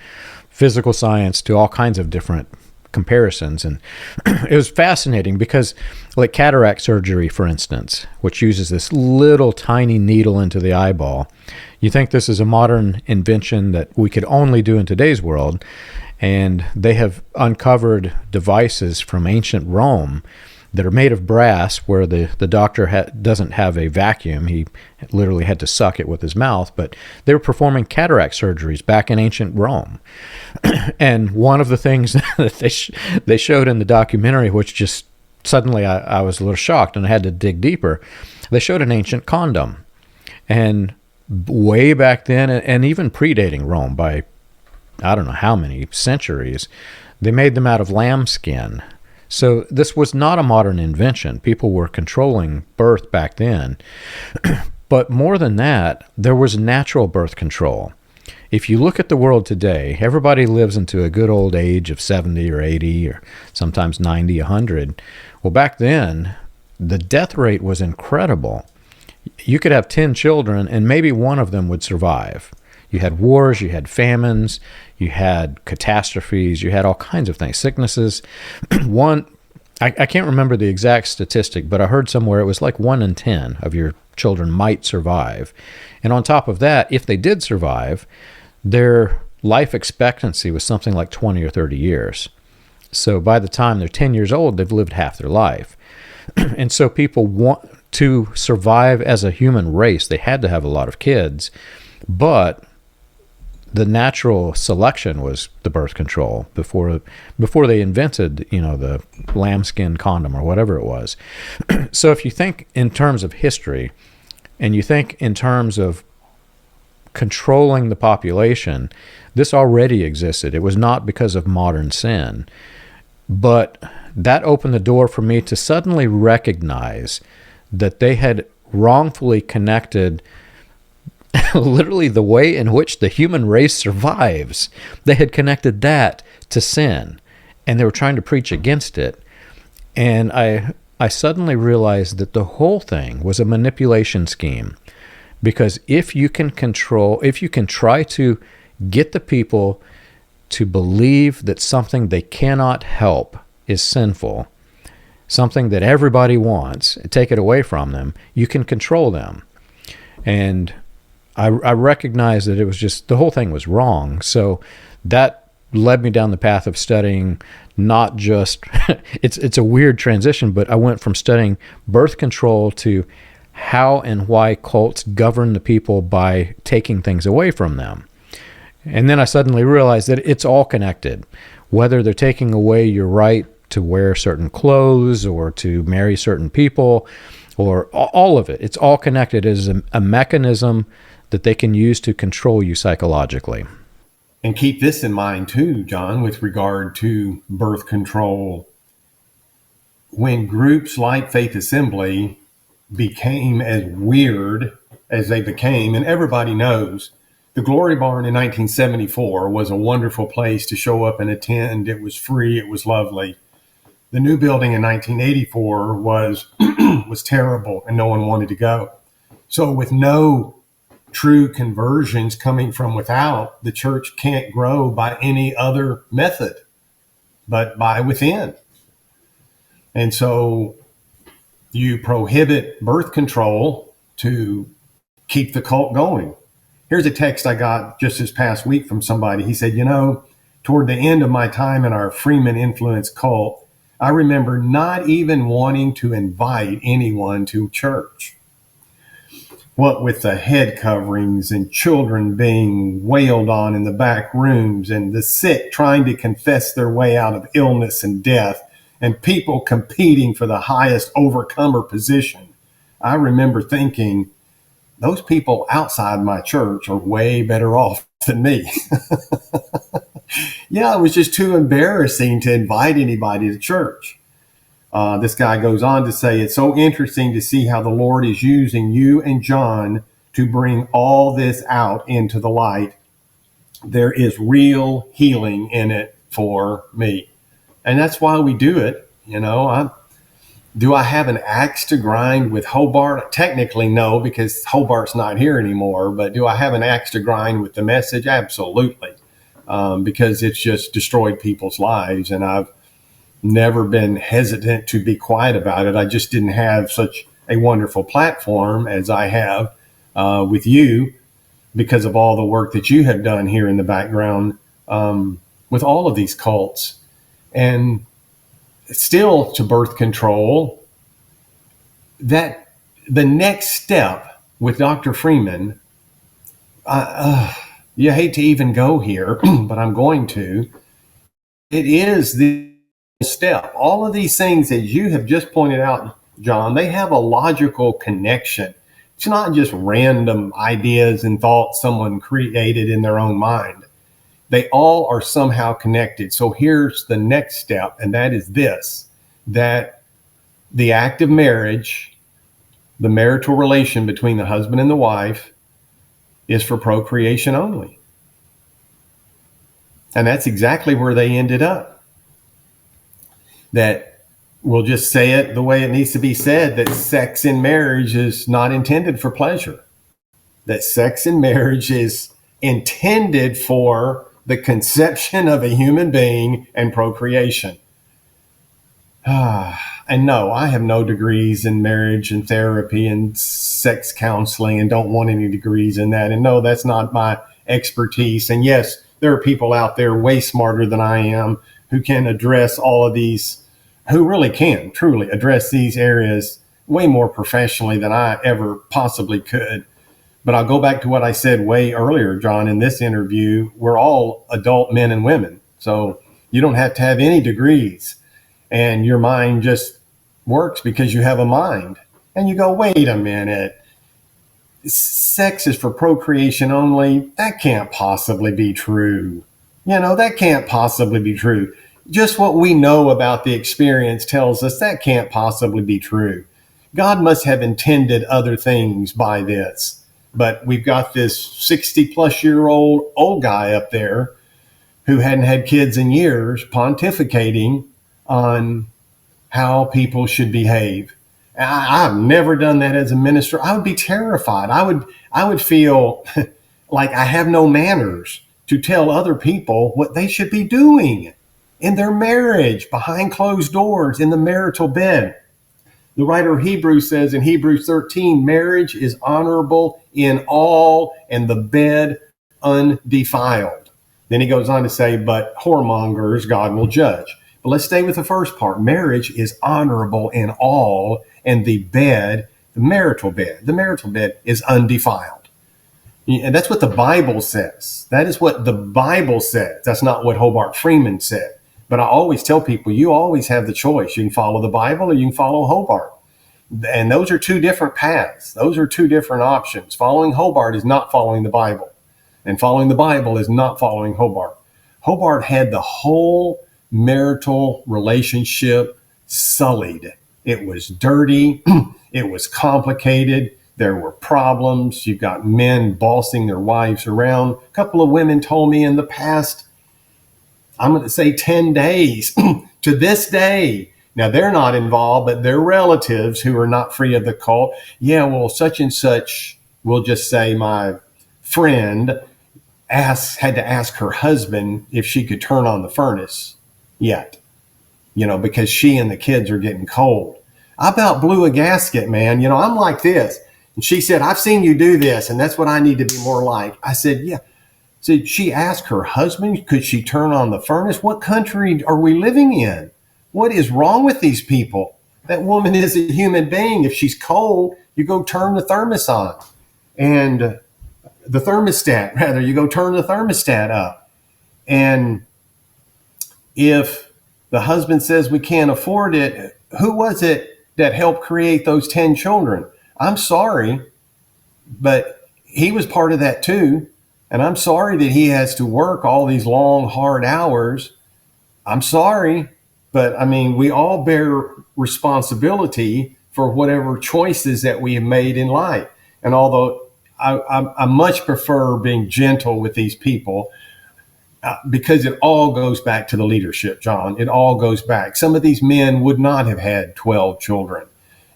physical science to all kinds of different comparisons. And it was fascinating because, like cataract surgery, for instance, which uses this little tiny needle into the eyeball, you think this is a modern invention that we could only do in today's world, and they have uncovered devices from ancient Rome that are made of brass, where the doctor doesn't have a vacuum. He literally had to suck it with his mouth, but they were performing cataract surgeries back in ancient Rome. And one of the things that they showed in the documentary, which just suddenly I was a little shocked and I had to dig deeper, they showed an ancient condom. And way back then, and even predating Rome by I don't know how many centuries, they made them out of lambskin. So this was not a modern invention. People were controlling birth back then. But more than that, there was natural birth control. If you look at the world today, everybody lives into a good old age of 70 or 80 or sometimes 90, 100. Well, back then, the death rate was incredible. You could have 10 children and maybe one of them would survive. You had wars, you had famines, you had catastrophes, you had all kinds of things, sicknesses. I can't remember the exact statistic, but I heard somewhere it was like 1 in 10 of your children might survive. And on top of that, if they did survive, their life expectancy was something like 20 or 30 years. So by the time they're 10 years old, they've lived half their life. And so people want to survive as a human race. They had to have a lot of kids, but the natural selection was the birth control before they invented, the lambskin condom or whatever it was. So if you think in terms of history and you think in terms of controlling the population, this already existed. It was not because of modern sin, but that opened the door for me to suddenly recognize that they had wrongfully connected literally the way in which the human race survives. They had connected that to sin, and they were trying to preach against it. And I suddenly realized that the whole thing was a manipulation scheme, because if you can try to get the people to believe that something they cannot help is sinful, something that everybody wants, and take it away from them, you can control them. And I recognized that it was just, the whole thing was wrong. So that led me down the path of studying not just, it's a weird transition, but I went from studying birth control to how and why cults govern the people by taking things away from them. And then I suddenly realized that it's all connected. Whether they're taking away your right to wear certain clothes or to marry certain people, or all of it, it's all connected as a mechanism that they can use to control you psychologically. And keep this in mind too, John, with regard to birth control. when groups like Faith Assembly became as weird as they became, and everybody knows the Glory Barn in 1974 was a wonderful place to show up and attend. It was free. It was lovely. The new building in 1984 was was terrible, and no one wanted to go. So with no true conversions coming from without, the church can't grow by any other method but by within. And so you prohibit birth control to keep the cult going. Here's a text I got just this past week from somebody. He said, toward the end of my time in our Freeman influence cult, I remember not even wanting to invite anyone to church. What with the head coverings and children being wailed on in the back rooms and the sick trying to confess their way out of illness and death and people competing for the highest overcomer position, I remember thinking, those people outside my church are way better off than me. Yeah, it was just too embarrassing to invite anybody to church. This guy goes on to say, it's so interesting to see how the Lord is using you and John to bring all this out into the light. There is real healing in it for me. And that's why we do it. Do I have an axe to grind with Hobart? Technically, no, because Hobart's not here anymore. But do I have an axe to grind with the message? Absolutely. Because it's just destroyed people's lives. And I've never been hesitant to be quiet about it. I just didn't have such a wonderful platform as I have with you because of all the work that you have done here in the background with all of these cults. And still to birth control, that the next step with Dr. Freeman, you hate to even go here, but I'm going to. It is the step. All of these things that you have just pointed out, John, they have a logical connection. It's not just random ideas and thoughts someone created in their own mind. They all are somehow connected. So here's the next step, and that is this, that the act of marriage, the marital relation between the husband and the wife, is for procreation only. And that's exactly where they ended up. That we'll just say it the way it needs to be said, that sex in marriage is not intended for pleasure. That sex in marriage is intended for the conception of a human being and procreation. And no, I have no degrees in marriage and therapy and sex counseling and don't want any degrees in that. And no, that's not my expertise. And yes, there are people out there way smarter than I am who can address all of these, who really can truly address these areas way more professionally than I ever possibly could. But I'll go back to what I said way earlier, John, in this interview. We're all adult men and women. So you don't have to have any degrees. And your mind just works because you have a mind. And you go, wait a minute. Sex is for procreation only. That can't possibly be true. That can't possibly be true. Just what we know about the experience tells us that can't possibly be true. God must have intended other things by this. But we've got this 60-plus-year-old old guy up there who hadn't had kids in years pontificating on how people should behave. I've never done that as a minister. I would be terrified. I would feel like I have no manners to tell other people what they should be doing in their marriage, behind closed doors, in the marital bed. The writer of Hebrews says in Hebrews 13, marriage is honorable in all and the bed undefiled. Then he goes on to say, but whoremongers God will judge. But let's stay with the first part. Marriage is honorable in all and the bed, the marital bed is undefiled. And that's what the Bible says. That is what the Bible says. That's not what Hobart Freeman said. But I always tell people, you always have the choice. You can follow the Bible or you can follow Hobart. And those are two different paths. Those are two different options. Following Hobart is not following the Bible. And following the Bible is not following Hobart. Hobart had the whole marital relationship sullied. It was dirty. It was complicated. There were problems. You've got men bossing their wives around. A couple of women told me in the past, I'm going to say 10 days, to this day. Now, they're not involved, but their relatives who are not free of the cult. Yeah, well, such and such, we'll just say my friend had to ask her husband if she could turn on the furnace yet, because she and the kids are getting cold. I about blew a gasket, man. I'm like this. And she said, I've seen you do this, and that's what I need to be more like. I said, yeah. So she asked her husband, could she turn on the furnace? What country are we living in? What is wrong with these people? That woman is a human being. If she's cold, you go turn the thermos on. And the thermostat, rather, you go turn the thermostat up. And if the husband says we can't afford it, who was it that helped create those 10 children? I'm sorry, but he was part of that too. And I'm sorry that he has to work all these long, hard hours. I'm sorry, but we all bear responsibility for whatever choices that we have made in life. And although I much prefer being gentle with these people, because it all goes back to the leadership, John. It all goes back. Some of these men would not have had 12 children.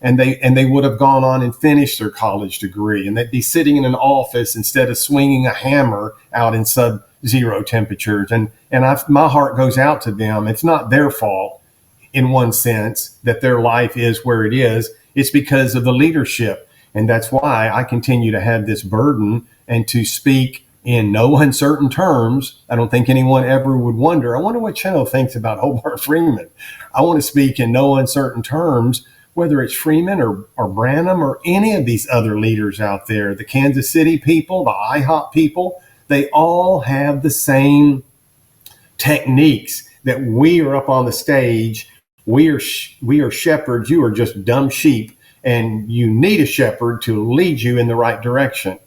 And they would have gone on and finished their college degree, and they'd be sitting in an office instead of swinging a hammer out in sub-zero temperatures. And my heart goes out to them. It's not their fault in one sense that their life is where it is. It's because of the leadership. And that's why I continue to have this burden and to speak in no uncertain terms. I don't think anyone ever would wonder. I wonder what Chino thinks about Hobart Freeman. I want to speak in no uncertain terms, whether it's Freeman or Branham or any of these other leaders out there, the Kansas City people, the IHOP people, they all have the same techniques that we are up on the stage. We are shepherds. You are just dumb sheep, and you need a shepherd to lead you in the right direction.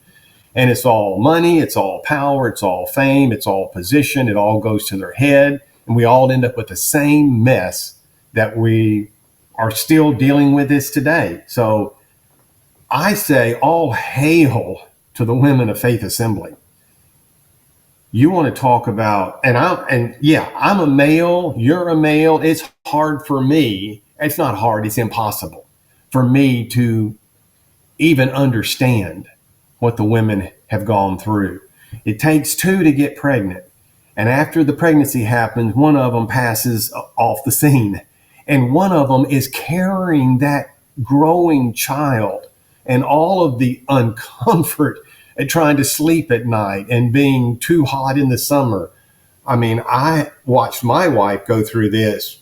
And it's all money, it's all power, it's all fame, it's all position. It all goes to their head, and we all end up with the same mess that we are still dealing with this today. So I say all hail to the Women of Faith Assembly. You want to talk about, I'm a male, you're a male. It's hard for me. It's not hard, it's impossible for me to even understand what the women have gone through. It takes two to get pregnant. And after the pregnancy happens, one of them passes off the scene. And one of them is carrying that growing child and all of the uncomfort and trying to sleep at night and being too hot in the summer. I watched my wife go through this,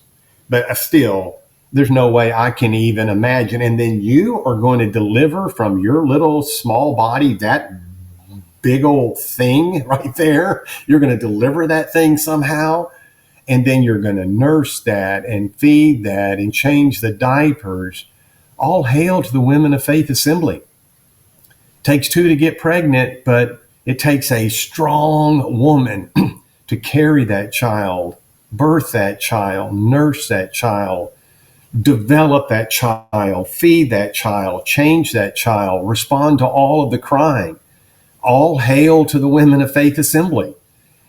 but still, there's no way I can even imagine. And then you are going to deliver from your little small body that big old thing right there. You're going to deliver that thing somehow. And then you're going to nurse that and feed that and change the diapers. All hail to the Women of Faith Assembly. It takes two to get pregnant, but it takes a strong woman to carry that child, birth that child, nurse that child, develop that child, feed that child, change that child, respond to all of the crying. All hail to the Women of Faith Assembly.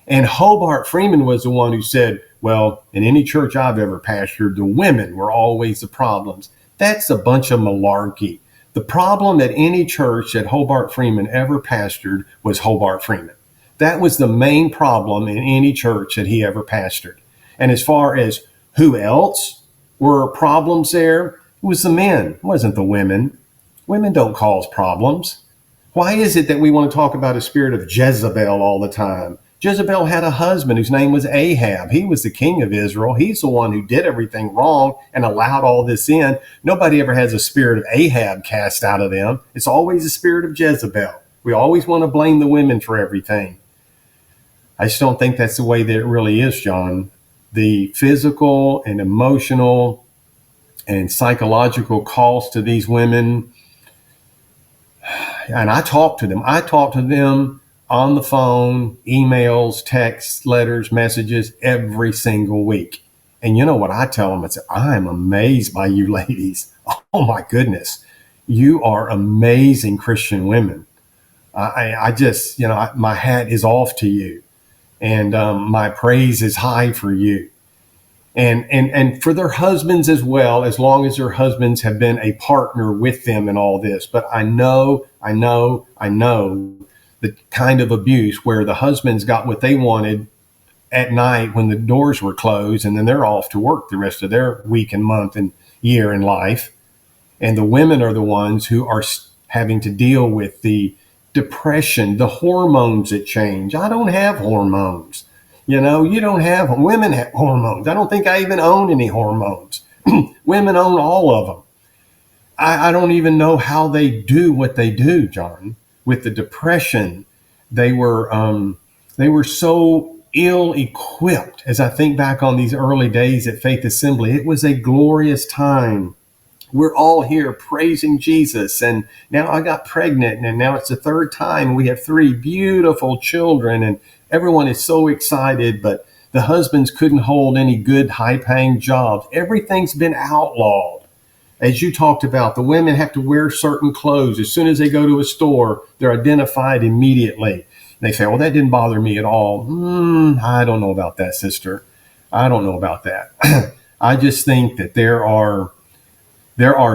And Hobart Freeman was the one who said, well, in any church I've ever pastored, the women were always the problems. That's a bunch of malarkey. The problem at any church that Hobart Freeman ever pastored was Hobart Freeman. That was the main problem in any church that he ever pastored. And as far as who else were problems there, it was the men, it wasn't the women. Women don't cause problems. Why is it that we want to talk about a spirit of Jezebel all the time? Jezebel had a husband whose name was Ahab. He was the king of Israel. He's the one who did everything wrong and allowed all this in. Nobody ever has a spirit of Ahab cast out of them. It's always a spirit of Jezebel. We always want to blame the women for everything. I just don't think that's the way that it really is, John. The physical and emotional and psychological cost to these women, and I talk to them on the phone, emails, texts, letters, messages every single week. And you know what I tell them? I say, I'm amazed by you ladies. Oh my goodness. You are amazing Christian women. I just, my hat is off to you. And my praise is high for you. And for their husbands as well, as long as their husbands have been a partner with them in all this. But I know the kind of abuse where the husbands got what they wanted at night when the doors were closed, and then they're off to work the rest of their week and month and year in life. And the women are the ones who are having to deal with the depression, the hormones that change. I don't have hormones. You don't have, women have hormones. I don't think I even own any hormones. Women own all of them. I don't even know how they do what they do, John, with the depression. They were so ill-equipped. As I think back on these early days at Faith Assembly, it was a glorious time. We're all here praising Jesus. And now I got pregnant, and now it's the third time. We have 3 beautiful children, and everyone is so excited, but the husbands couldn't hold any good high-paying jobs. Everything's been outlawed. As you talked about, the women have to wear certain clothes. As soon as they go to a store, they're identified immediately. They say, well, that didn't bother me at all. I don't know about that, sister. I don't know about that. I just think that there are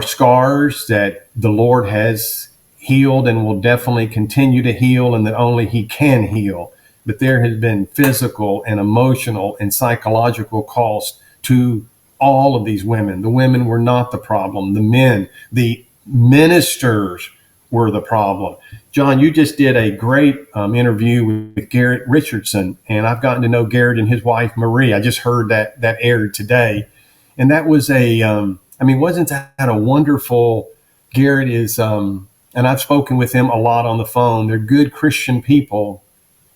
scars that the Lord has healed and will definitely continue to heal, and that only He can heal. But there has been physical and emotional and psychological cost to all of these women. The women were not the problem. The men, the ministers were the problem. John, you just did a great interview with Garrett Richardson, and I've gotten to know Garrett and his wife, Marie. I just heard that aired today. And that was wasn't that a wonderful? Garrett is, and I've spoken with him a lot on the phone. They're good Christian people.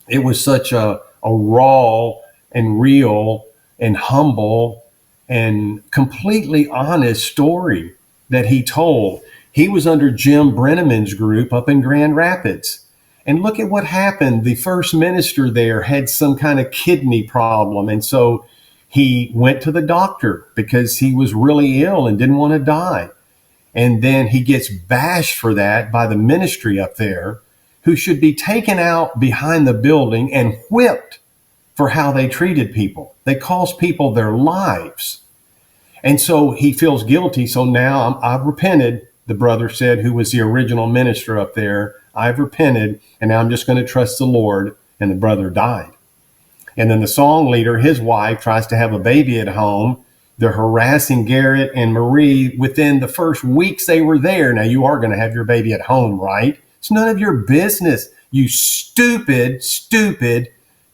It was such a raw and real and humble and completely honest story that he told. He was under Jim Brenneman's group up in Grand Rapids. And look at what happened. The first minister there had some kind of kidney problem. And so he went to the doctor because he was really ill and didn't want to die. And then he gets bashed for that by the ministry up there, who should be taken out behind the building and whipped for how they treated people. They cost people their lives. And so he feels guilty. So now I've repented, the brother said, who was the original minister up there. I've repented, and now I'm just going to trust the Lord. And the brother died. And then the song leader, his wife, tries to have a baby at home. They're harassing Garrett and Marie within the first weeks they were there. Now, you are going to have your baby at home, right? It's none of your business, you stupid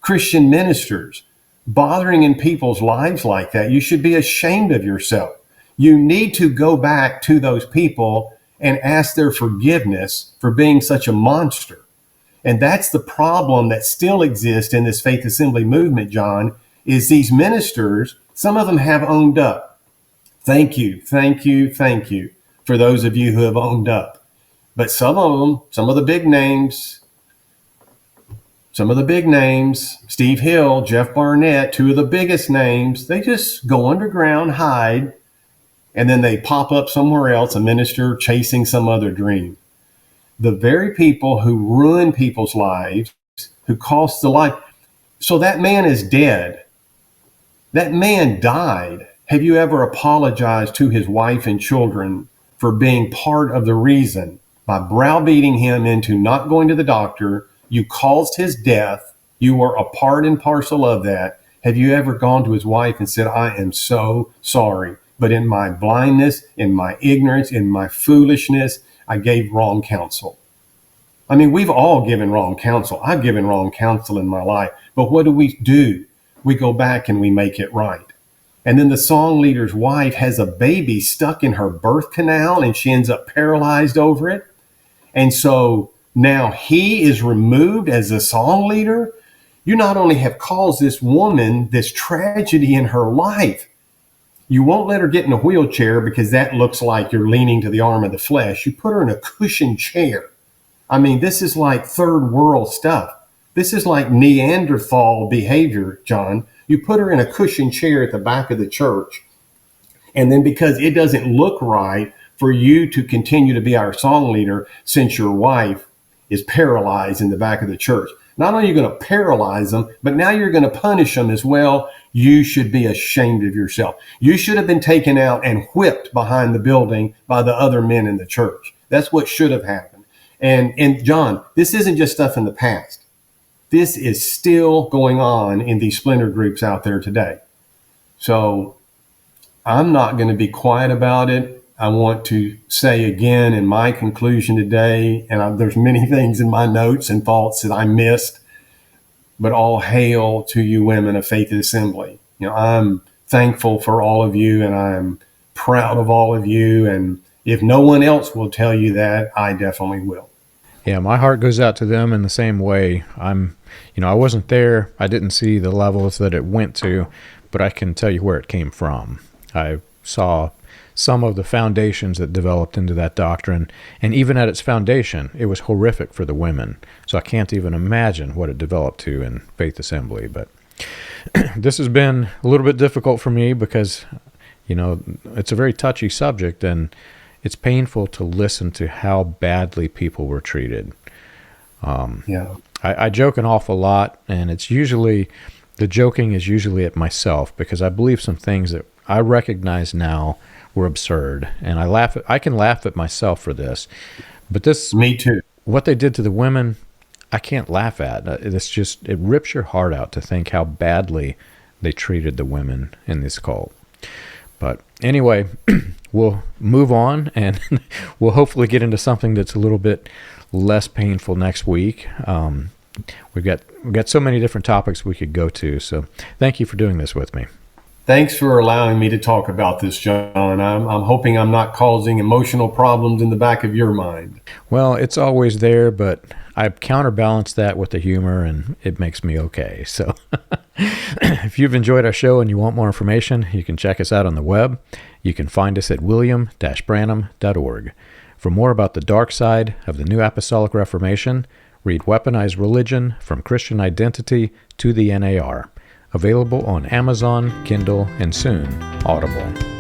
Christian ministers bothering in people's lives like that. You should be ashamed of yourself. You need to go back to those people and ask their forgiveness for being such a monster. And that's the problem that still exists in this Faith Assembly movement, John, is these ministers, some of them have owned up. Thank you for those of you who have owned up. But some of them, some of the big names, Steve Hill, Jeff Barnett, 2 of the biggest names, they just go underground, hide, and then they pop up somewhere else, a minister chasing some other dream. The very people who ruin people's lives, who cost the life. So that man is dead. That man died. Have you ever apologized to his wife and children for being part of the reason? By browbeating him into not going to the doctor, you caused his death. You were a part and parcel of that. Have you ever gone to his wife and said, I am so sorry, but in my blindness, in my ignorance, in my foolishness, I gave wrong counsel. I mean, we've all given wrong counsel. I've given wrong counsel in my life. But what do? We go back and we make it right. And then the song leader's wife has a baby stuck in her birth canal and she ends up paralyzed over it. And so now he is removed as a song leader. You not only have caused this woman this tragedy in her life, you won't let her get in a wheelchair because that looks like you're leaning to the arm of the flesh. You put her in a cushioned chair. I mean, this is like third world stuff. This is like Neanderthal behavior, John. You put her in a cushioned chair at the back of the church. And then because it doesn't look right for you to continue to be our song leader since your wife is paralyzed in the back of the church. Not only are you going to paralyze them, but now you're going to punish them as well. You should be ashamed of yourself. You should have been taken out and whipped behind the building by the other men in the church. That's what should have happened. And John, this isn't just stuff in the past. This is still going on in these splinter groups out there today. So I'm not going to be quiet about it. I want to say again in my conclusion today, and there's many things in my notes and thoughts that I missed, but all hail to you women of Faith Assembly. I'm thankful for all of you, and I'm proud of all of you. And if no one else will tell you that, I definitely will. Yeah, my heart goes out to them in the same way. I wasn't there. I didn't see the levels that it went to, but I can tell you where it came from. I saw some of the foundations that developed into that doctrine, and even at its foundation, it was horrific for the women. So I can't even imagine what it developed to in Faith Assembly. But this has been a little bit difficult for me because, it's a very touchy subject, and it's painful to listen to how badly people were treated. I joke an awful lot, and the joking is usually at myself, because I believe some things that I recognize now were absurd, and I can laugh at myself for this, but this, me too. What they did to the women, I can't laugh at. It rips your heart out to think how badly they treated the women in this cult. But anyway, we'll move on, and we'll hopefully get into something that's a little bit less painful next week. We've got so many different topics we could go to, so thank you for doing this with me. Thanks for allowing me to talk about this, John. I'm hoping I'm not causing emotional problems in the back of your mind. Well, it's always there, but I counterbalance that with the humor, and it makes me okay. So if you've enjoyed our show and you want more information, you can check us out on the web. You can find us at william-branham.org. For more about the dark side of the New Apostolic Reformation, read Weaponized Religion, From Christian Identity to the NAR. Available on Amazon, Kindle, and soon, Audible.